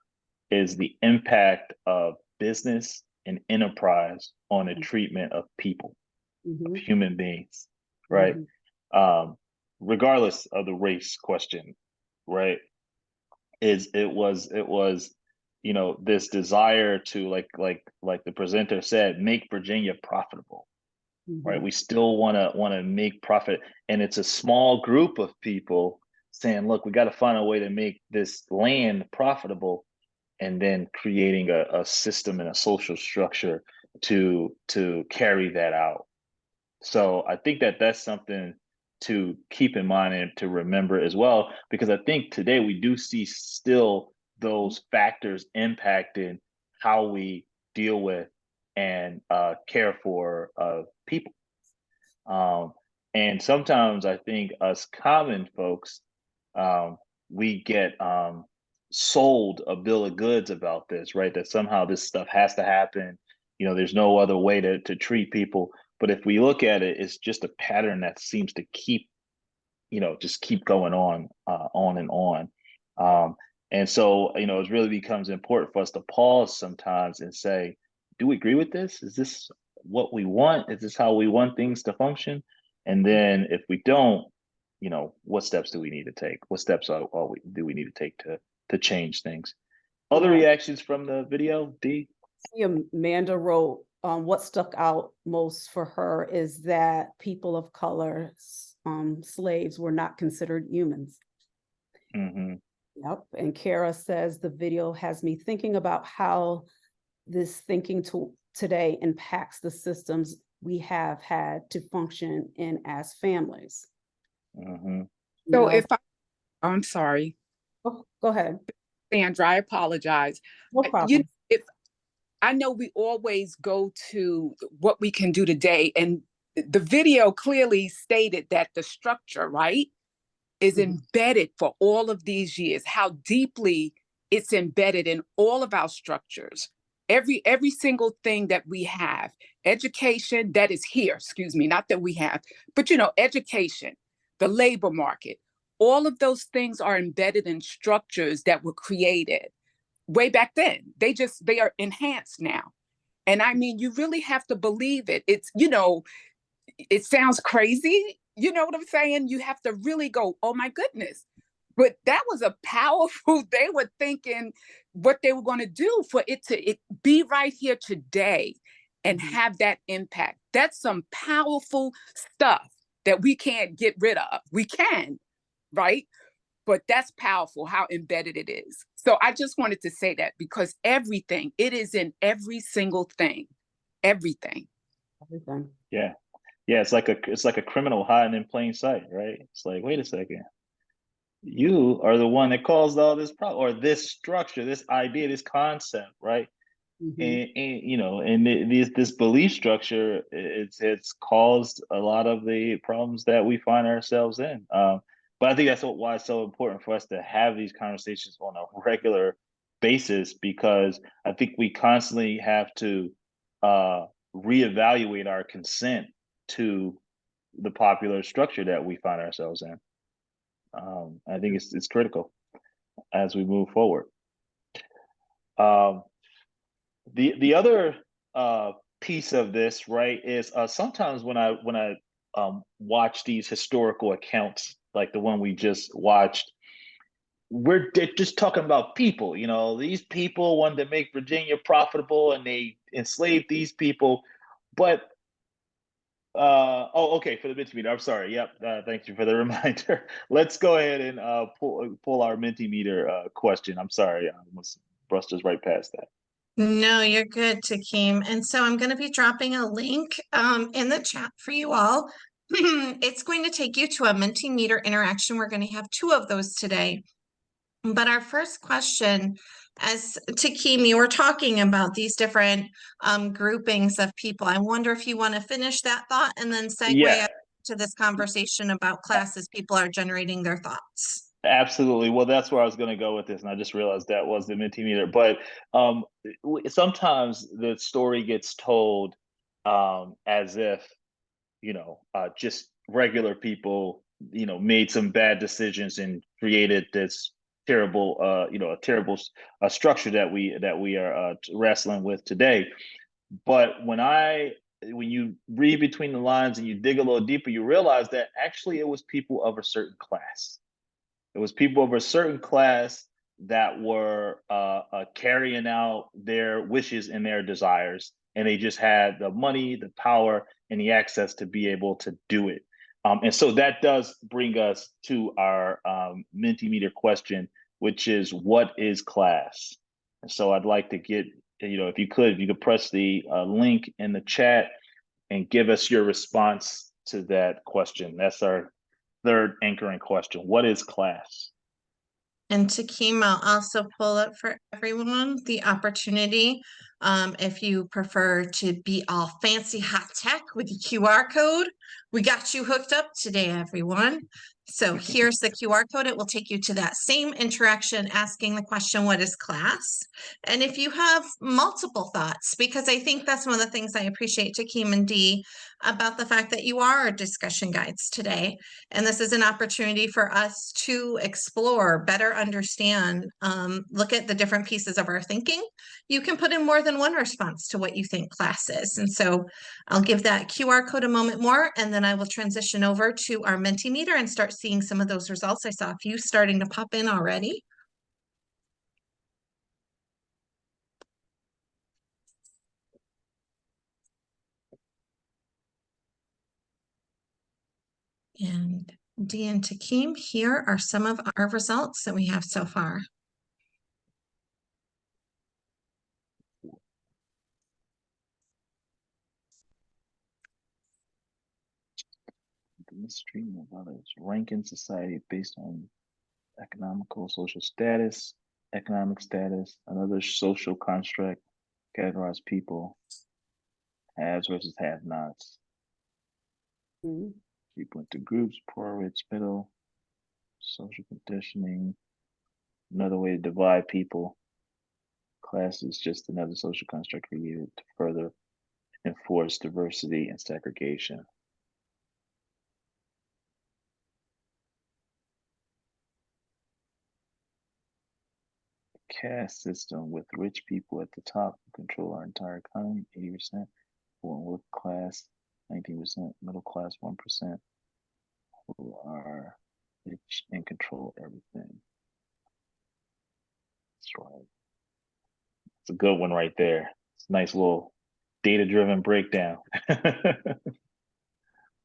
is the impact of business and enterprise on the treatment of people, of human beings, right? Regardless of the race question, right? It was, you know, this desire to like the presenter said, make Virginia profitable, right? We still want to make profit, and it's a small group of people saying, look, we got to find a way to make this land profitable, and then creating a system and a social structure to carry that out. So I think that that's something to keep in mind and to remember as well, because I think today we do see still those factors impacting how we deal with and care for people. And sometimes I think us common folks, we get sold a bill of goods about this, right? That somehow this stuff has to happen. You know, there's no other way to treat people. But if we look at it, it's just a pattern that seems to keep, you know, just keep going on and on. And so, you know, it really becomes important for us to pause sometimes and say, do we agree with this? Is this what we want? Is this how we want things to function? And then if we don't, you know, what steps do we need to take? What steps do we need to take to change things? Other reactions from the video, Dee? Amanda wrote, what stuck out most for her is that people of color, slaves, were not considered humans. Yep. And Kara says the video has me thinking about how this thinking today impacts the systems we have had to function in as families. So if I'm sorry. Oh, go ahead. Sandra, I apologize. No problem. I know we always go to what we can do today, and the video clearly stated that the structure, right, is embedded for all of these years, how deeply it's embedded in all of our structures. Every single thing that we have, education that is here, excuse me, not that we have, but you know, education, the labor market, all of those things are embedded in structures that were created way back then. They are enhanced now. And I mean, you really have to believe it. It's, you know, it sounds crazy. You know what I'm saying? You have to really go, oh my goodness. But that was a powerful, they were thinking what they were going to do for it to be right here today and have that impact. That's some powerful stuff that we can't get rid of. We can, right? But that's powerful, how embedded it is. So I just wanted to say that, because everything, it is in every single thing, everything. Yeah. It's like a criminal hiding in plain sight, right? It's like, wait a second. You are the one that caused all this problem, or this structure, this idea, this concept, right? And you know, and this belief structure, it's caused a lot of the problems that we find ourselves in. But But I think that's why it's so important for us to have these conversations on a regular basis, because I think we constantly have to reevaluate our consent to the popular structure that we find ourselves in. I think it's critical as we move forward. The other piece of this, right, is sometimes when I watch these historical accounts like the one we just watched, they're just talking about people. You know, these people wanted to make Virginia profitable and they enslaved these people. But okay, for the Mentimeter, I'm sorry. Yep, thank you for the reminder. Let's go ahead and pull our Mentimeter question. I'm sorry, I almost brushed us right past that. No, you're good, Takeem. And so I'm going to be dropping a link in the chat for you all. It's going to take you to a Mentimeter interaction. We're going to have 2 of those today. But our first question, as Takeem, you were talking about these different groupings of people. I wonder if you want to finish that thought and then segue to this conversation about classes people are generating their thoughts. Absolutely. Well, that's where I was going to go with this, and I just realized that was the Mentimeter. But sometimes the story gets told as if, just regular people, made some bad decisions and created this terrible, a terrible structure that we are wrestling with today. But when you read between the lines and you dig a little deeper, you realize that actually it was people of a certain class. It was people of a certain class that were carrying out their wishes and their desires, and they just had the money, the power, and the access to be able to do it. And so that does bring us to our Mentimeter question, which is, what is class? And so I'd like to get, if you could press the link in the chat and give us your response to that question. That's our third anchoring question. What is class? And Takeem, I'll also pull up for everyone the opportunity, if you prefer to be all fancy hot tech with the QR code. We got you hooked up today, everyone. So here's the QR code. It will take you to that same interaction asking the question, what is class? And if you have multiple thoughts, because I think that's one of the things I appreciate, Takeem and Dee, about the fact that you are our discussion guides today. And this is an opportunity for us to explore, better understand, look at the different pieces of our thinking. You can put in more than one response to what you think class is. And so I'll give that QR code a moment more, and then I will transition over to our Mentimeter and start seeing some of those results. I saw a few starting to pop in already. And Dee and Takeem, here are some of our results that we have so far. The mistreatment of others, ranking society based on economical, social status, economic status, another social construct, categorize people, haves versus have-nots. People into groups, poor, rich, middle, social conditioning, another way to divide people. Class is just another social construct created to further enforce diversity and segregation. Caste system with rich people at the top who control our entire economy, 80%, poor and work class, 19%, middle class, 1%, who are rich and control everything. That's right. It's a good one right there. It's a nice little data-driven breakdown. I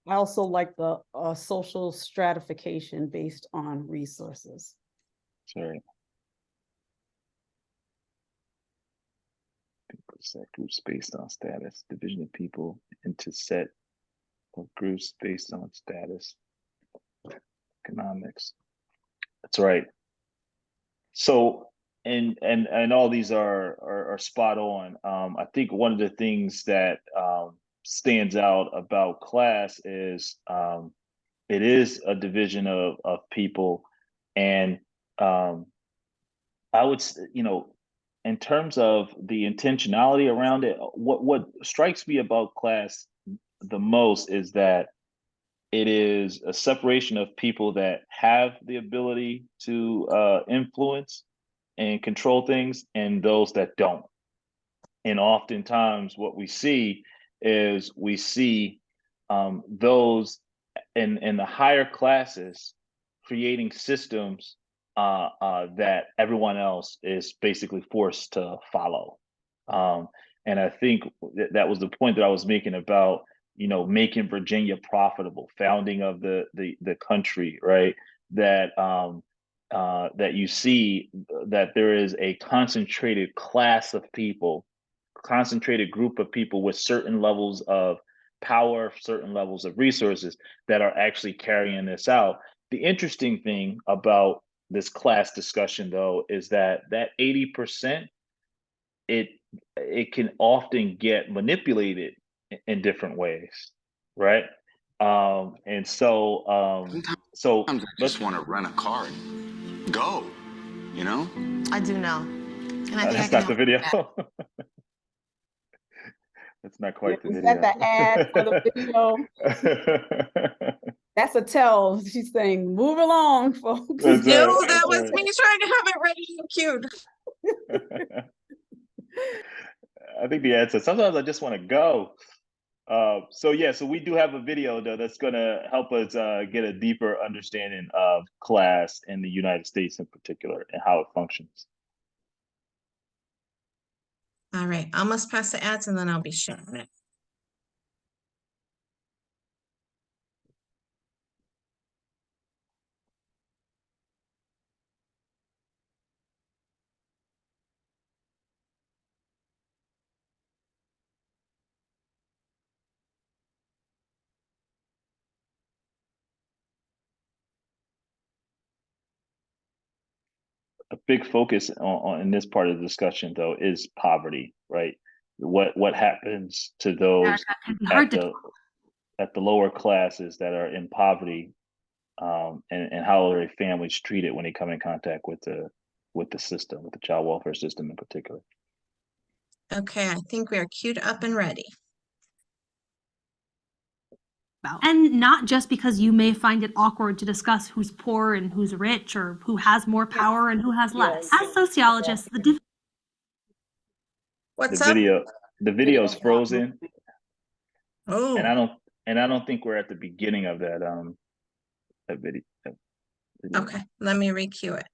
also like the social stratification based on resources. Sorry. People set groups based on status, division of people into set of groups based on status, economics. That's right. So, and all these are spot on. I think one of the things that stands out about class is it is a division of people. And I would, in terms of the intentionality around it, what strikes me about class the most is that it is a separation of people that have the ability to influence and control things and those that don't. And oftentimes what we see is those in the higher classes creating systems that everyone else is basically forced to follow. And I think that was the point that I was making about, making Virginia profitable, founding of the country, right? That that you see that there is a concentrated class of people, concentrated group of people with certain levels of power, certain levels of resources that are actually carrying this out. The interesting thing about this class discussion, though, is that 80%, it can often get manipulated in different ways, right? And so Sometimes I just want to rent a car and go, you know? I do know. And I think that's not the video. That's not quite the Is video. that the ad for the video? That's a tell. She's saying, move along, folks. That's No, right, that that's was right. me trying to have it ready and queued. I think the ad says, sometimes I just want to go. So we do have a video though that's going to help us get a deeper understanding of class in the United States in particular and how it functions. All right, almost past the ads and then I'll be sharing it. A big focus on in this part of the discussion though is poverty, right? What happens to those at the lower classes that are in poverty, and how are their families treated when they come in contact with the system, with the child welfare system in particular. Okay, I think we are queued up and ready. And not just because you may find it awkward to discuss who's poor and who's rich, or who has more power and who has less. As sociologists, What's up? The video is frozen. Oh. And I don't think we're at the beginning of that video. Okay, let me re-queue it.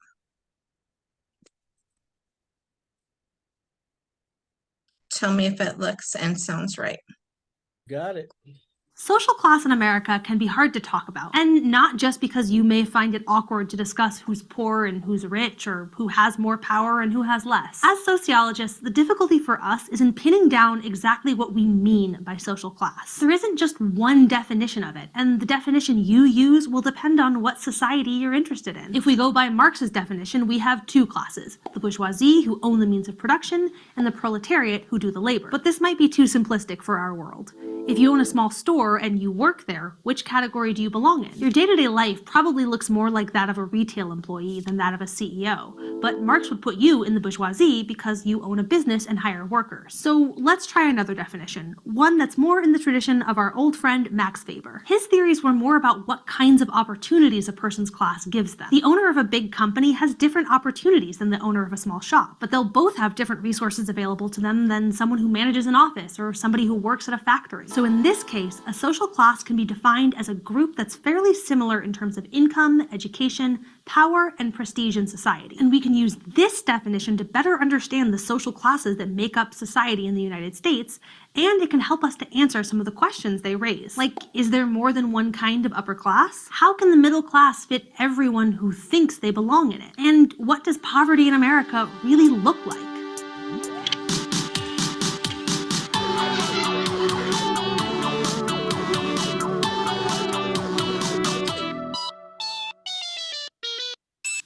Tell me if it looks and sounds right. Got it. social class in America can be hard to talk about. And not just because you may find it awkward to discuss who's poor and who's rich, or who has more power and who has less. As sociologists, the difficulty for us is in pinning down exactly what we mean by social class. There isn't just one definition of it, and the definition you use will depend on what society you're interested in. If we go by Marx's definition, we have two classes: the bourgeoisie, who own the means of production, and the proletariat, who do the labor. But this might be too simplistic for our world. If you own a small store and you work there, which category do you belong in? Your day-to-day life probably looks more like that of a retail employee than that of a CEO, but Marx would put you in the bourgeoisie because you own a business and hire workers. So let's try another definition, one that's more in the tradition of our old friend Max Weber. His theories were more about what kinds of opportunities a person's class gives them. The owner of a big company has different opportunities than the owner of a small shop, but they'll both have different resources available to them than someone who manages an office or somebody who works at a factory. So in this case, a social class can be defined as a group that's fairly similar in terms of income, education, power, and prestige in society. And we can use this definition to better understand the social classes that make up society in the United States, and it can help us to answer some of the questions they raise. Like, is there more than one kind of upper class? How can the middle class fit everyone who thinks they belong in it? And what does poverty in America really look like?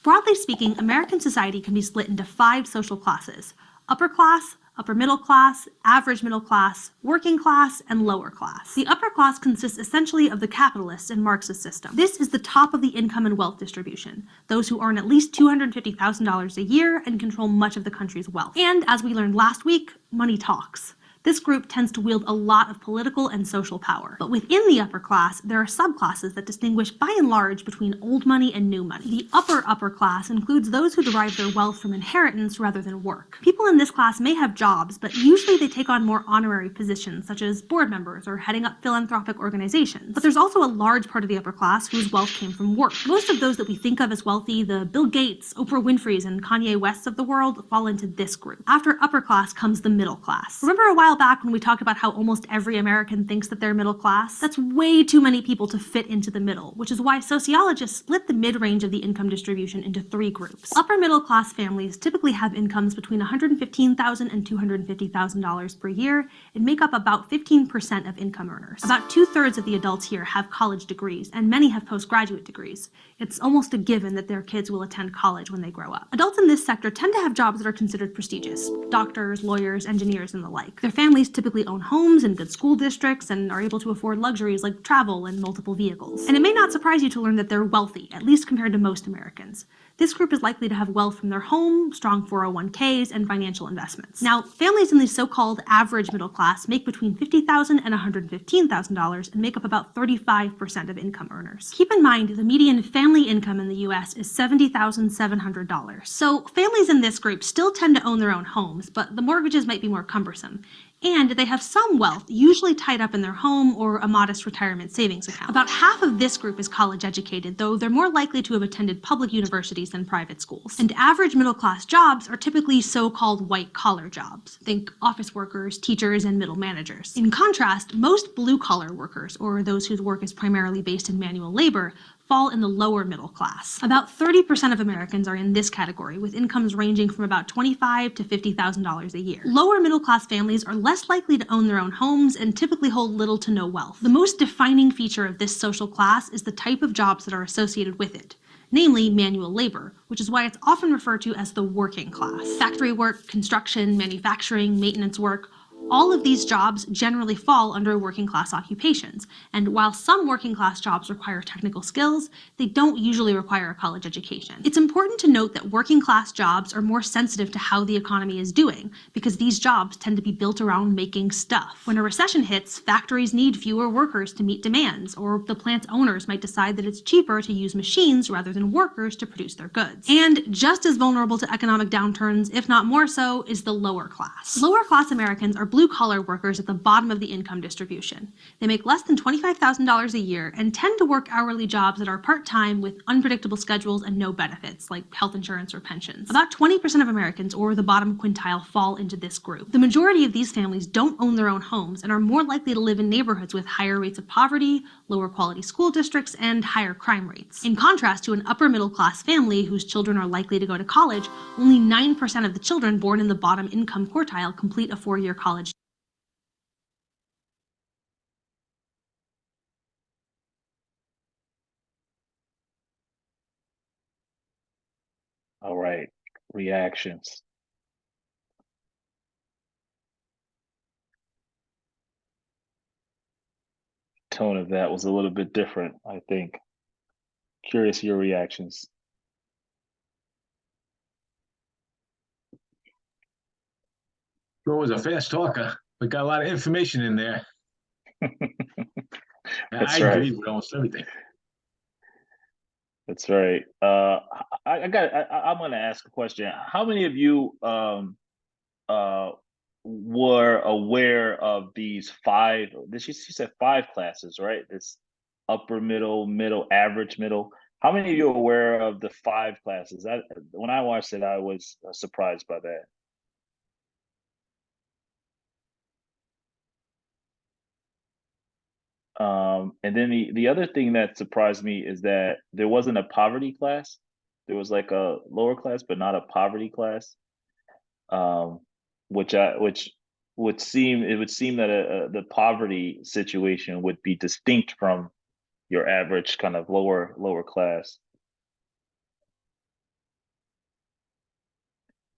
Broadly speaking, American society can be split into 5 social classes: upper class, upper middle class, average middle class, working class, and lower class. The upper class consists essentially of the capitalist and Marxist system. This is the top of the income and wealth distribution, those who earn at least $250,000 a year and control much of the country's wealth. And as we learned last week, money talks. This group tends to wield a lot of political and social power. But within the upper class, there are subclasses that distinguish by and large between old money and new money. The upper class includes those who derive their wealth from inheritance rather than work. People in this class may have jobs, but usually they take on more honorary positions, such as board members or heading up philanthropic organizations. But there's also a large part of the upper class whose wealth came from work. Most of those that we think of as wealthy, the Bill Gates, Oprah Winfreys, and Kanye Wests of the world, fall into this group. After upper class comes the middle class. Remember a while back when we talked about how almost every American thinks that they're middle class? That's way too many people to fit into the middle, which is why sociologists split the mid-range of the income distribution into 3 groups. Upper middle class families typically have incomes between $115,000 and $250,000 per year and make up about 15% of income earners. About 2/3 of the adults here have college degrees, and many have postgraduate degrees. It's almost a given that their kids will attend college when they grow up. Adults in this sector tend to have jobs that are considered prestigious: doctors, lawyers, engineers, and the like. Their families typically own homes in good school districts and are able to afford luxuries like travel and multiple vehicles. And it may not surprise you to learn that they're wealthy, at least compared to most Americans. This group is likely to have wealth from their home, strong 401ks, and financial investments. Now, families in the so-called average middle class make between $50,000 and $115,000 and make up about 35% of income earners. Keep in mind, the median family income in the US is $70,700. So families in this group still tend to own their own homes, but the mortgages might be more cumbersome. And they have some wealth, usually tied up in their home or a modest retirement savings account. About half of this group is college educated, though they're more likely to have attended public universities than private schools. And average middle class jobs are typically so-called white-collar jobs. Think office workers, teachers, and middle managers. In contrast, most blue-collar workers, or those whose work is primarily based in manual labor, fall in the lower middle class. About 30% of Americans are in this category, with incomes ranging from about $25,000 to $50,000 a year. Lower middle class families are less likely to own their own homes and typically hold little to no wealth. The most defining feature of this social class is the type of jobs that are associated with it, namely manual labor, which is why it's often referred to as the working class. Factory work, construction, manufacturing, maintenance work, all of these jobs generally fall under working class occupations, and while some working class jobs require technical skills, they don't usually require a college education. It's important to note that working class jobs are more sensitive to how the economy is doing, because these jobs tend to be built around making stuff. When a recession hits, factories need fewer workers to meet demands, or the plant's owners might decide that it's cheaper to use machines rather than workers to produce their goods. And just as vulnerable to economic downturns, if not more so, is the lower class. Lower class Americans are blue-collar workers at the bottom of the income distribution. They make less than $25,000 a year and tend to work hourly jobs that are part-time with unpredictable schedules and no benefits, like health insurance or pensions. About 20% of Americans, or the bottom quintile, fall into this group. The majority of these families don't own their own homes and are more likely to live in neighborhoods with higher rates of poverty, lower quality school districts, and higher crime rates. In contrast to an upper middle class family whose children are likely to go to college, only 9% of the children born in the bottom income quartile complete a 4-year college. All right, reactions. Tone of that was a little bit different, I think. Curious your reactions. Joe was a fast talker, but got a lot of information in there. That's I right. agree with almost everything. That's right. I'm gonna ask a question. How many of you were aware of these 5? She said 5 classes, right? It's upper middle, middle, average middle. How many of you are aware of the 5 classes? When I watched it, I was surprised by that. And then the other thing that surprised me is that there wasn't a poverty class. There was like a lower class, but not a poverty class. Which would seem that the poverty situation would be distinct from your average kind of lower class.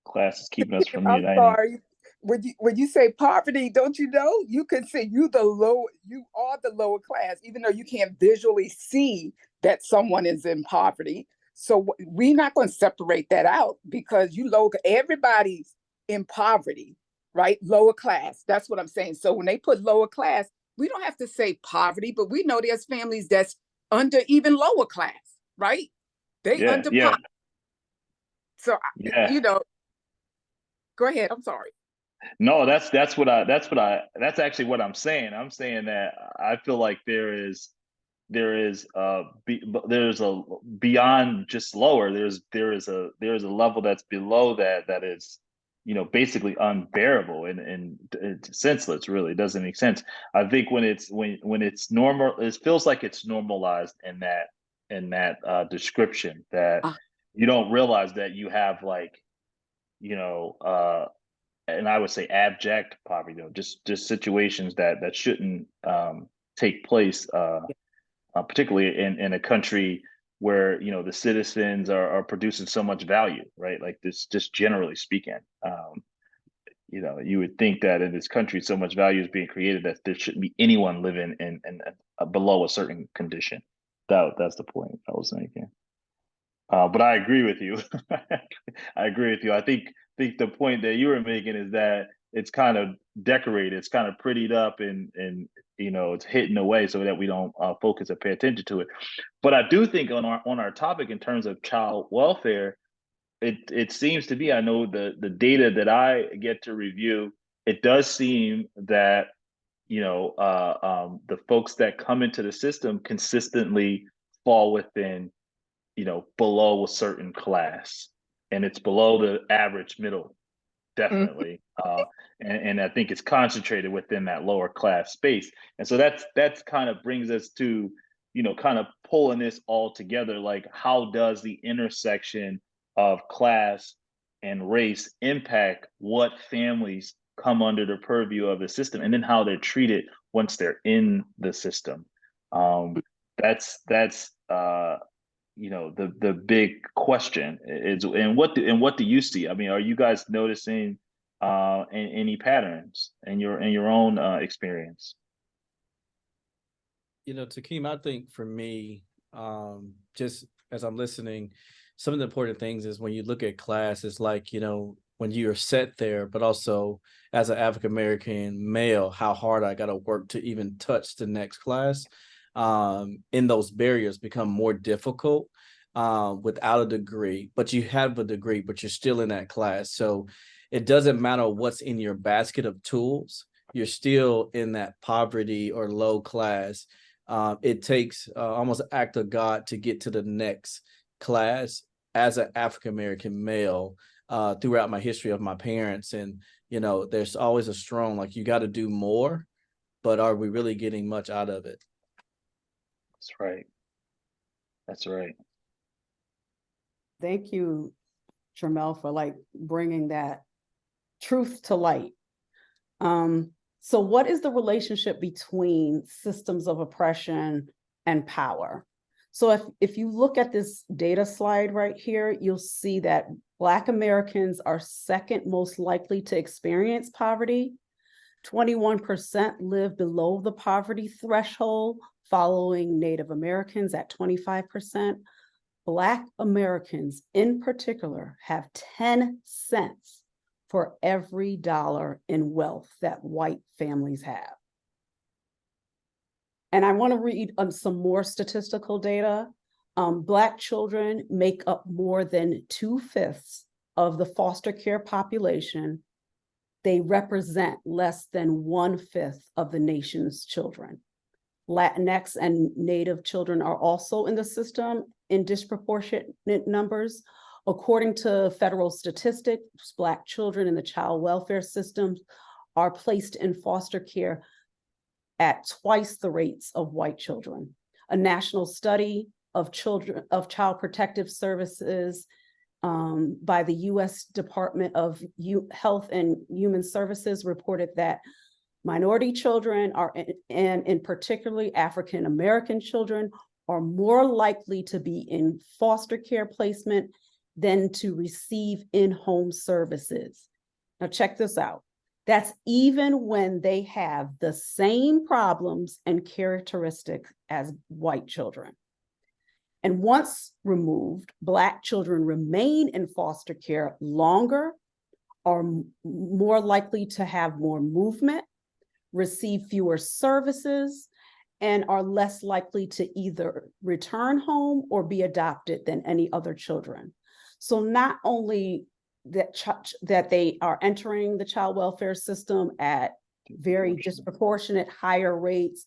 Class is keeping us from I'm uniting. sorry. when you say poverty, don't you know you can say you are the lower class, even though you can't visually see that someone is in poverty. So we're not going to separate that out because everybody's in poverty, right? Lower class. That's what I'm saying. So when they put lower class, we don't have to say poverty, but we know there's families that's under even lower class, right? They under poverty. So go ahead. I'm sorry. No, that's actually what I'm saying. I'm saying that I feel like there's a beyond just lower. There is a level that's below that is, basically unbearable and it's senseless. Really, it doesn't make sense. I think when it's normal, it feels like it's normalized in that description that you don't realize that you have like, and I would say abject poverty, just situations that shouldn't take place, particularly in a country where the citizens are producing so much value, right? Like this, just generally speaking, you would think that in this country so much value is being created that there shouldn't be anyone living in below a certain condition. That's the point I was making. But I agree with you. I agree with you. I think the point that you were making is that it's kind of decorated, it's kind of prettied up, and it's hidden away so that we don't focus or pay attention to it. But I do think on our topic in terms of child welfare, it seems to be, I know the data that I get to review, it does seem that the folks that come into the system consistently fall within below a certain class, and it's below the average middle, definitely. And I think it's concentrated within that lower class space. And so that's kind of brings us to, kind of pulling this all together. Like, how does the intersection of class and race impact what families come under the purview of the system, and then how they're treated once they're in the system? That's the big question is, and what do you see? I mean, are you guys noticing any patterns in your own experience? Takeem, I think for me, just as I'm listening, some of the important things is when you look at class, it's like, when you're set there, but also as an African American male, how hard I got to work to even touch the next class. In those barriers become more difficult without a degree, but you have a degree, but you're still in that class. So it doesn't matter what's in your basket of tools, you're still in that poverty or low class. It takes almost an act of God to get to the next class as an African-American male throughout my history of my parents. And, there's always a strong, like, you got to do more, but are we really getting much out of it? That's right. That's right. Thank you, Tramel, for bringing that truth to light. So what is the relationship between systems of oppression and power? So if you look at this data slide right here, you'll see that Black Americans are second most likely to experience poverty. 21% live below the poverty threshold, following Native Americans at 25%. Black Americans in particular have 10 cents for every dollar in wealth that white families have. And I want to read some more statistical data. Black children make up more than 2/5 of the foster care population. They represent less than 1/5 of the nation's children. Latinx and Native children are also in the system in disproportionate numbers. According to federal statistics, Black children in the child welfare system are placed in foster care at twice the rates of white children. A national study of Child Protective Services by the U.S. Department of Health and Human Services reported that minority children and in particularly African American children are more likely to be in foster care placement than to receive in-home services. Now check this out. That's even when they have the same problems and characteristics as white children. And once removed, Black children remain in foster care longer, are more likely to have more movement, receive fewer services, and are less likely to either return home or be adopted than any other children. So not only that they are entering the child welfare system at very disproportionate higher rates,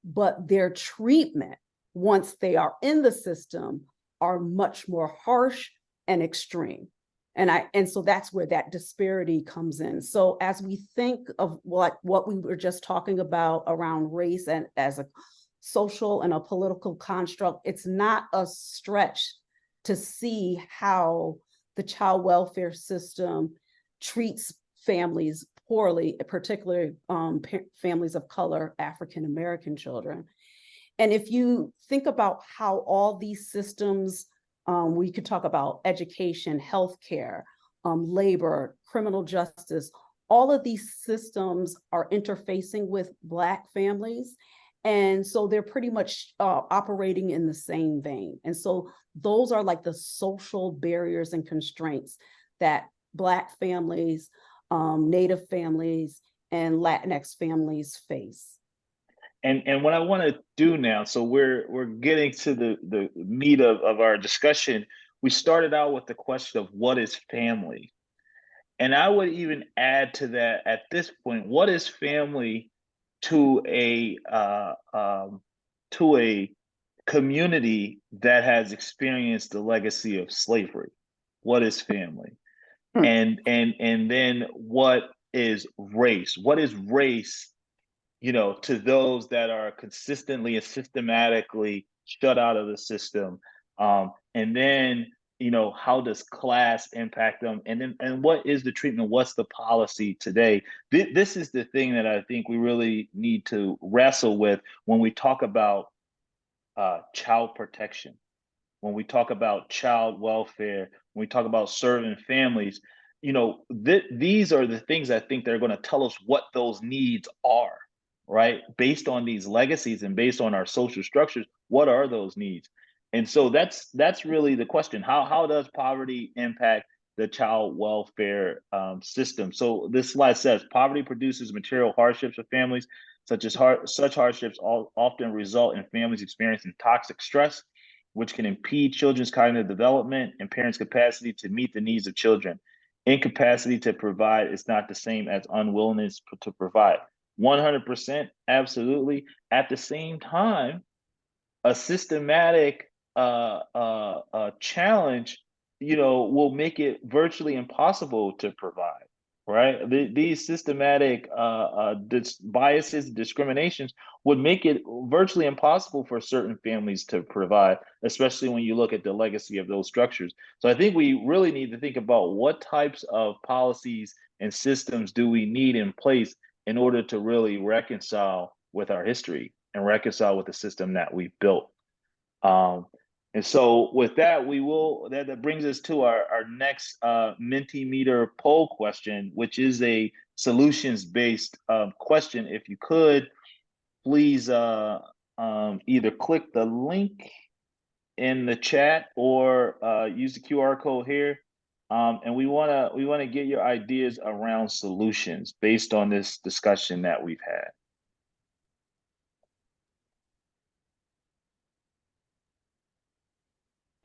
but their treatment once they are in the system are much more harsh and extreme. And so that's where that disparity comes in. So as we think of what we were just talking about around race and as a social and a political construct, it's not a stretch to see how the child welfare system treats families poorly, particularly families of color, African American children. And if you think about how all these systems, we could talk about education, healthcare, labor, criminal justice, all of these systems are interfacing with Black families. And so they're pretty much operating in the same vein. And so those are like the social barriers and constraints that Black families, Native families, and Latinx families face. And what I want to do now, so we're getting to the meat of our discussion. We started out with the question of what is family? And I would even add to that at this point, what is family to a community that has experienced the legacy of slavery? What is family? And then what is race? What is race, to those that are consistently and systematically shut out of the system? And then, how does class impact them? And what is the treatment? What's the policy today? This is the thing that I think we really need to wrestle with when we talk about child protection, when we talk about child welfare, when we talk about serving families. These are the things I think they're going to tell us what those needs are, right? Based on these legacies and based on our social structures, what are those needs? And so that's really the question. How does poverty impact the child welfare system? So this slide says poverty produces material hardships for families, such hardships often result in families experiencing toxic stress, which can impede children's cognitive development and parents' capacity to meet the needs of children. Incapacity to provide is not the same as unwillingness to provide. 100%, absolutely. At the same time, a systematic challenge, will make it virtually impossible to provide, right? These systematic biases, discriminations would make it virtually impossible for certain families to provide, especially when you look at the legacy of those structures. So I think we really need to think about what types of policies and systems do we need in place in order to really reconcile with our history and reconcile with the system that we've built. And so with that, that brings us to our next Mentimeter poll question, which is a solutions-based question. If you could, please either click the link in the chat or use the QR code here. And we wanna get your ideas around solutions based on this discussion that we've had.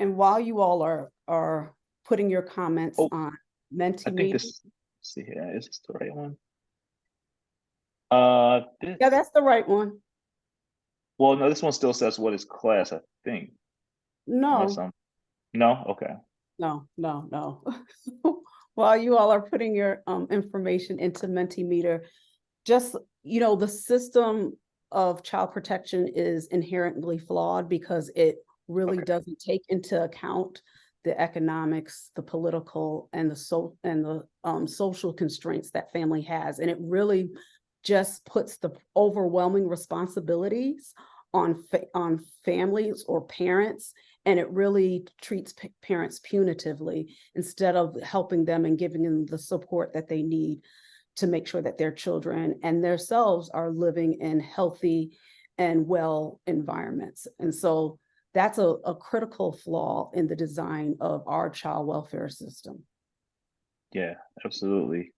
And while you all are putting your comments on Mentimeter. I think this, see here, is this the right one? Yeah, that's the right one. Well, no, this one still says what is class, I think. No. No? Okay. No. While you all are putting your information into Mentimeter, just, the system of child protection is inherently flawed because it really doesn't take into account the economics, the political, and the social constraints that family has. And it really just puts the overwhelming responsibilities on families or parents, and it really treats parents punitively instead of helping them and giving them the support that they need to make sure that their children and themselves are living in healthy and well environments. And so that's a critical flaw in the design of our child welfare system. Yeah, absolutely.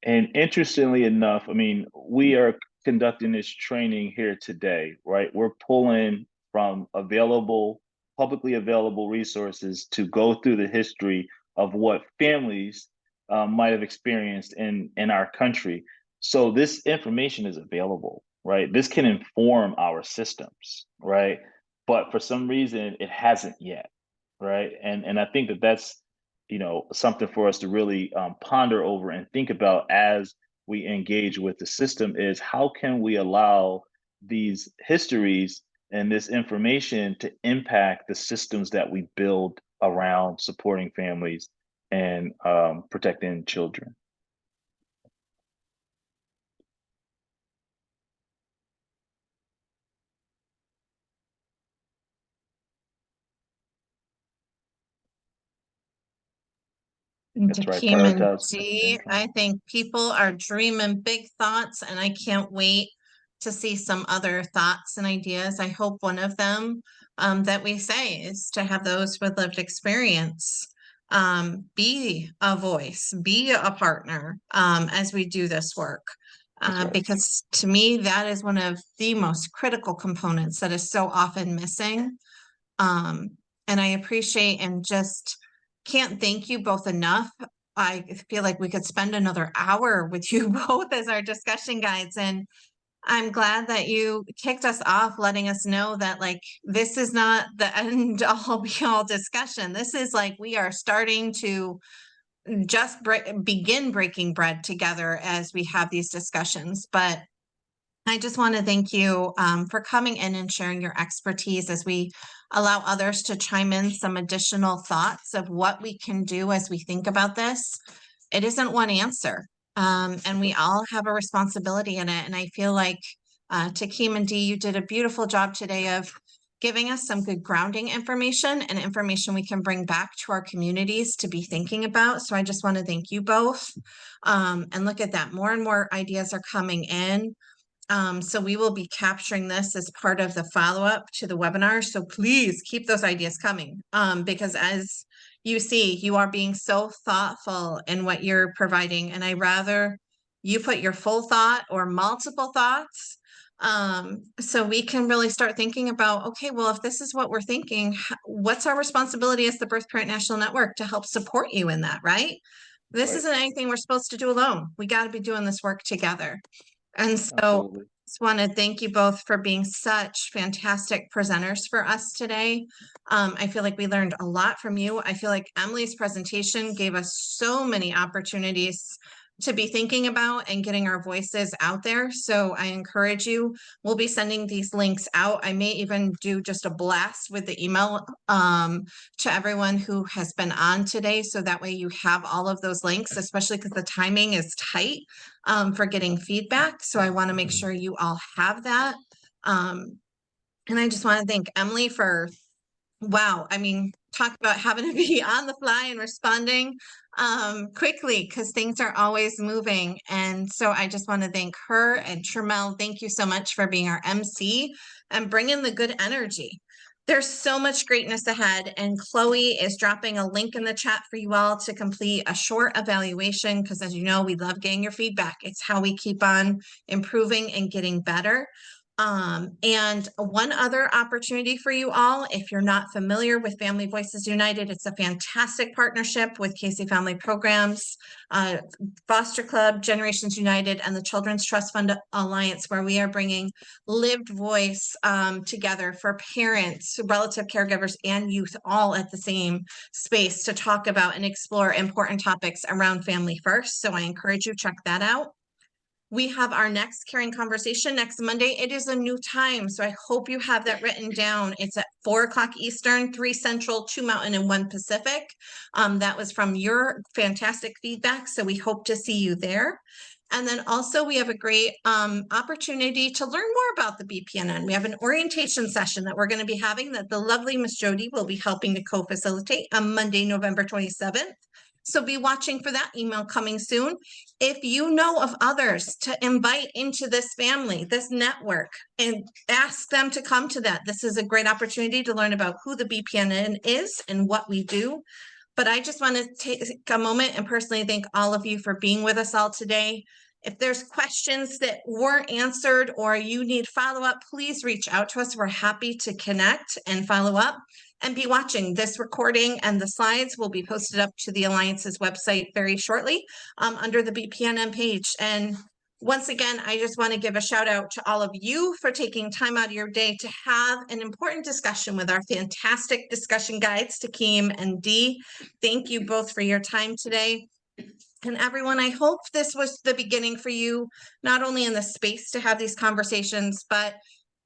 And interestingly enough, I mean, we are conducting this training here today, right? We're pulling from publicly available resources to go through the history of what families might have experienced in our country. So this information is available, right? This can inform our systems, right? But for some reason, it hasn't yet, right? And I think that that's something for us to really ponder over and think about as we engage with the system is how can we allow these histories and this information to impact the systems that we build around supporting families and protecting children. That's right. I think people are dreaming big thoughts, and I can't wait to see some other thoughts and ideas. I hope one of them that we say is to have those with lived experience be a voice, be a partner as we do this work. Because to me, that is one of the most critical components that is so often missing. And I appreciate and just can't thank you both enough. I feel like we could spend another hour with you both as our discussion guides. And I'm glad that you kicked us off, letting us know that like this is not the end all be all discussion. This is like we are starting to just begin breaking bread together as we have these discussions. But I just want to thank you for coming in and sharing your expertise as we allow others to chime in some additional thoughts of what we can do as we think about this. It isn't one answer, and we all have a responsibility in it. And I feel like Takeem and Dee, you did a beautiful job today of giving us some good grounding information and information we can bring back to our communities to be thinking about. So I just want to thank you both. And look at that, more and more ideas are coming in. So we will be capturing this as part of the follow-up to the webinar. So please keep those ideas coming because as you see, you are being so thoughtful in what you're providing. And I rather you put your full thought or multiple thoughts so we can really start thinking about, okay, well, if this is what we're thinking, what's our responsibility as the Birth Parent National Network to help support you in that, right? This isn't anything we're supposed to do alone. We got to be doing this work together. And so I just want to thank you both for being such fantastic presenters for us today. I feel like we learned a lot from you. I feel like Emily's presentation gave us so many opportunities to be thinking about and getting our voices out there. So I encourage you, we'll be sending these links out. I may even do just a blast with the email to everyone who has been on today. So that way you have all of those links, especially because the timing is tight for getting feedback. So I want to make sure you all have that. And I just want to thank Emily for, wow, I mean, talk about having to be on the fly and responding quickly because things are always moving. And so I just want to thank her and Tremel. Thank you so much for being our MC and bringing the good energy. There's so much greatness ahead, and Chloe is dropping a link in the chat for you all to complete a short evaluation because as you know, we love getting your feedback. It's how we keep on improving and getting better. And one other opportunity for you all, if you're not familiar with Family Voices United, it's a fantastic partnership with Casey Family Programs, Foster Club, Generations United, and the Children's Trust Fund Alliance, where we are bringing lived voice together for parents, relative caregivers, and youth all at the same space to talk about and explore important topics around family first. So I encourage you to check that out. We have our next caring conversation next Monday. It is a new time, so I hope you have that written down. It's at 4 o'clock Eastern, 3 Central, 2 Mountain, and 1 Pacific. That was from your fantastic feedback, so we hope to see you there. And then also we have a great opportunity to learn more about the BPNN. We have an orientation session that we're going to be having that the lovely Miss Jody will be helping to co-facilitate on Monday, November 27th. So be watching for that email coming soon. If you know of others to invite into this family, this network, and ask them to come to that. This is a great opportunity to learn about who the BPNN is and what we do. But I just want to take a moment and personally thank all of you for being with us all today. If there's questions that weren't answered or you need follow-up, please reach out to us. We're happy to connect and follow up. And be watching. This recording and the slides will be posted up to the Alliance's website very shortly under the BPNN page. And once again, I just want to give a shout out to all of you for taking time out of your day to have an important discussion with our fantastic discussion guides, Takeem and Dee. Thank you both for your time today. And everyone, I hope this was the beginning for you, not only in the space to have these conversations, but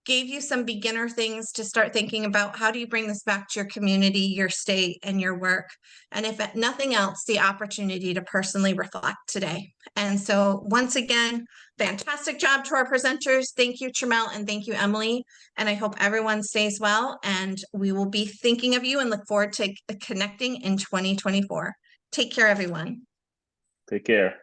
gave you some beginner things to start thinking about. How do you bring this back to your community, your state, and your work? And if at nothing else, the opportunity to personally reflect today. And so once again, fantastic job to our presenters. Thank you, Tramel, and thank you, Emily. And I hope everyone stays well, and we will be thinking of you and look forward to connecting in 2024. Take care, everyone. Take care.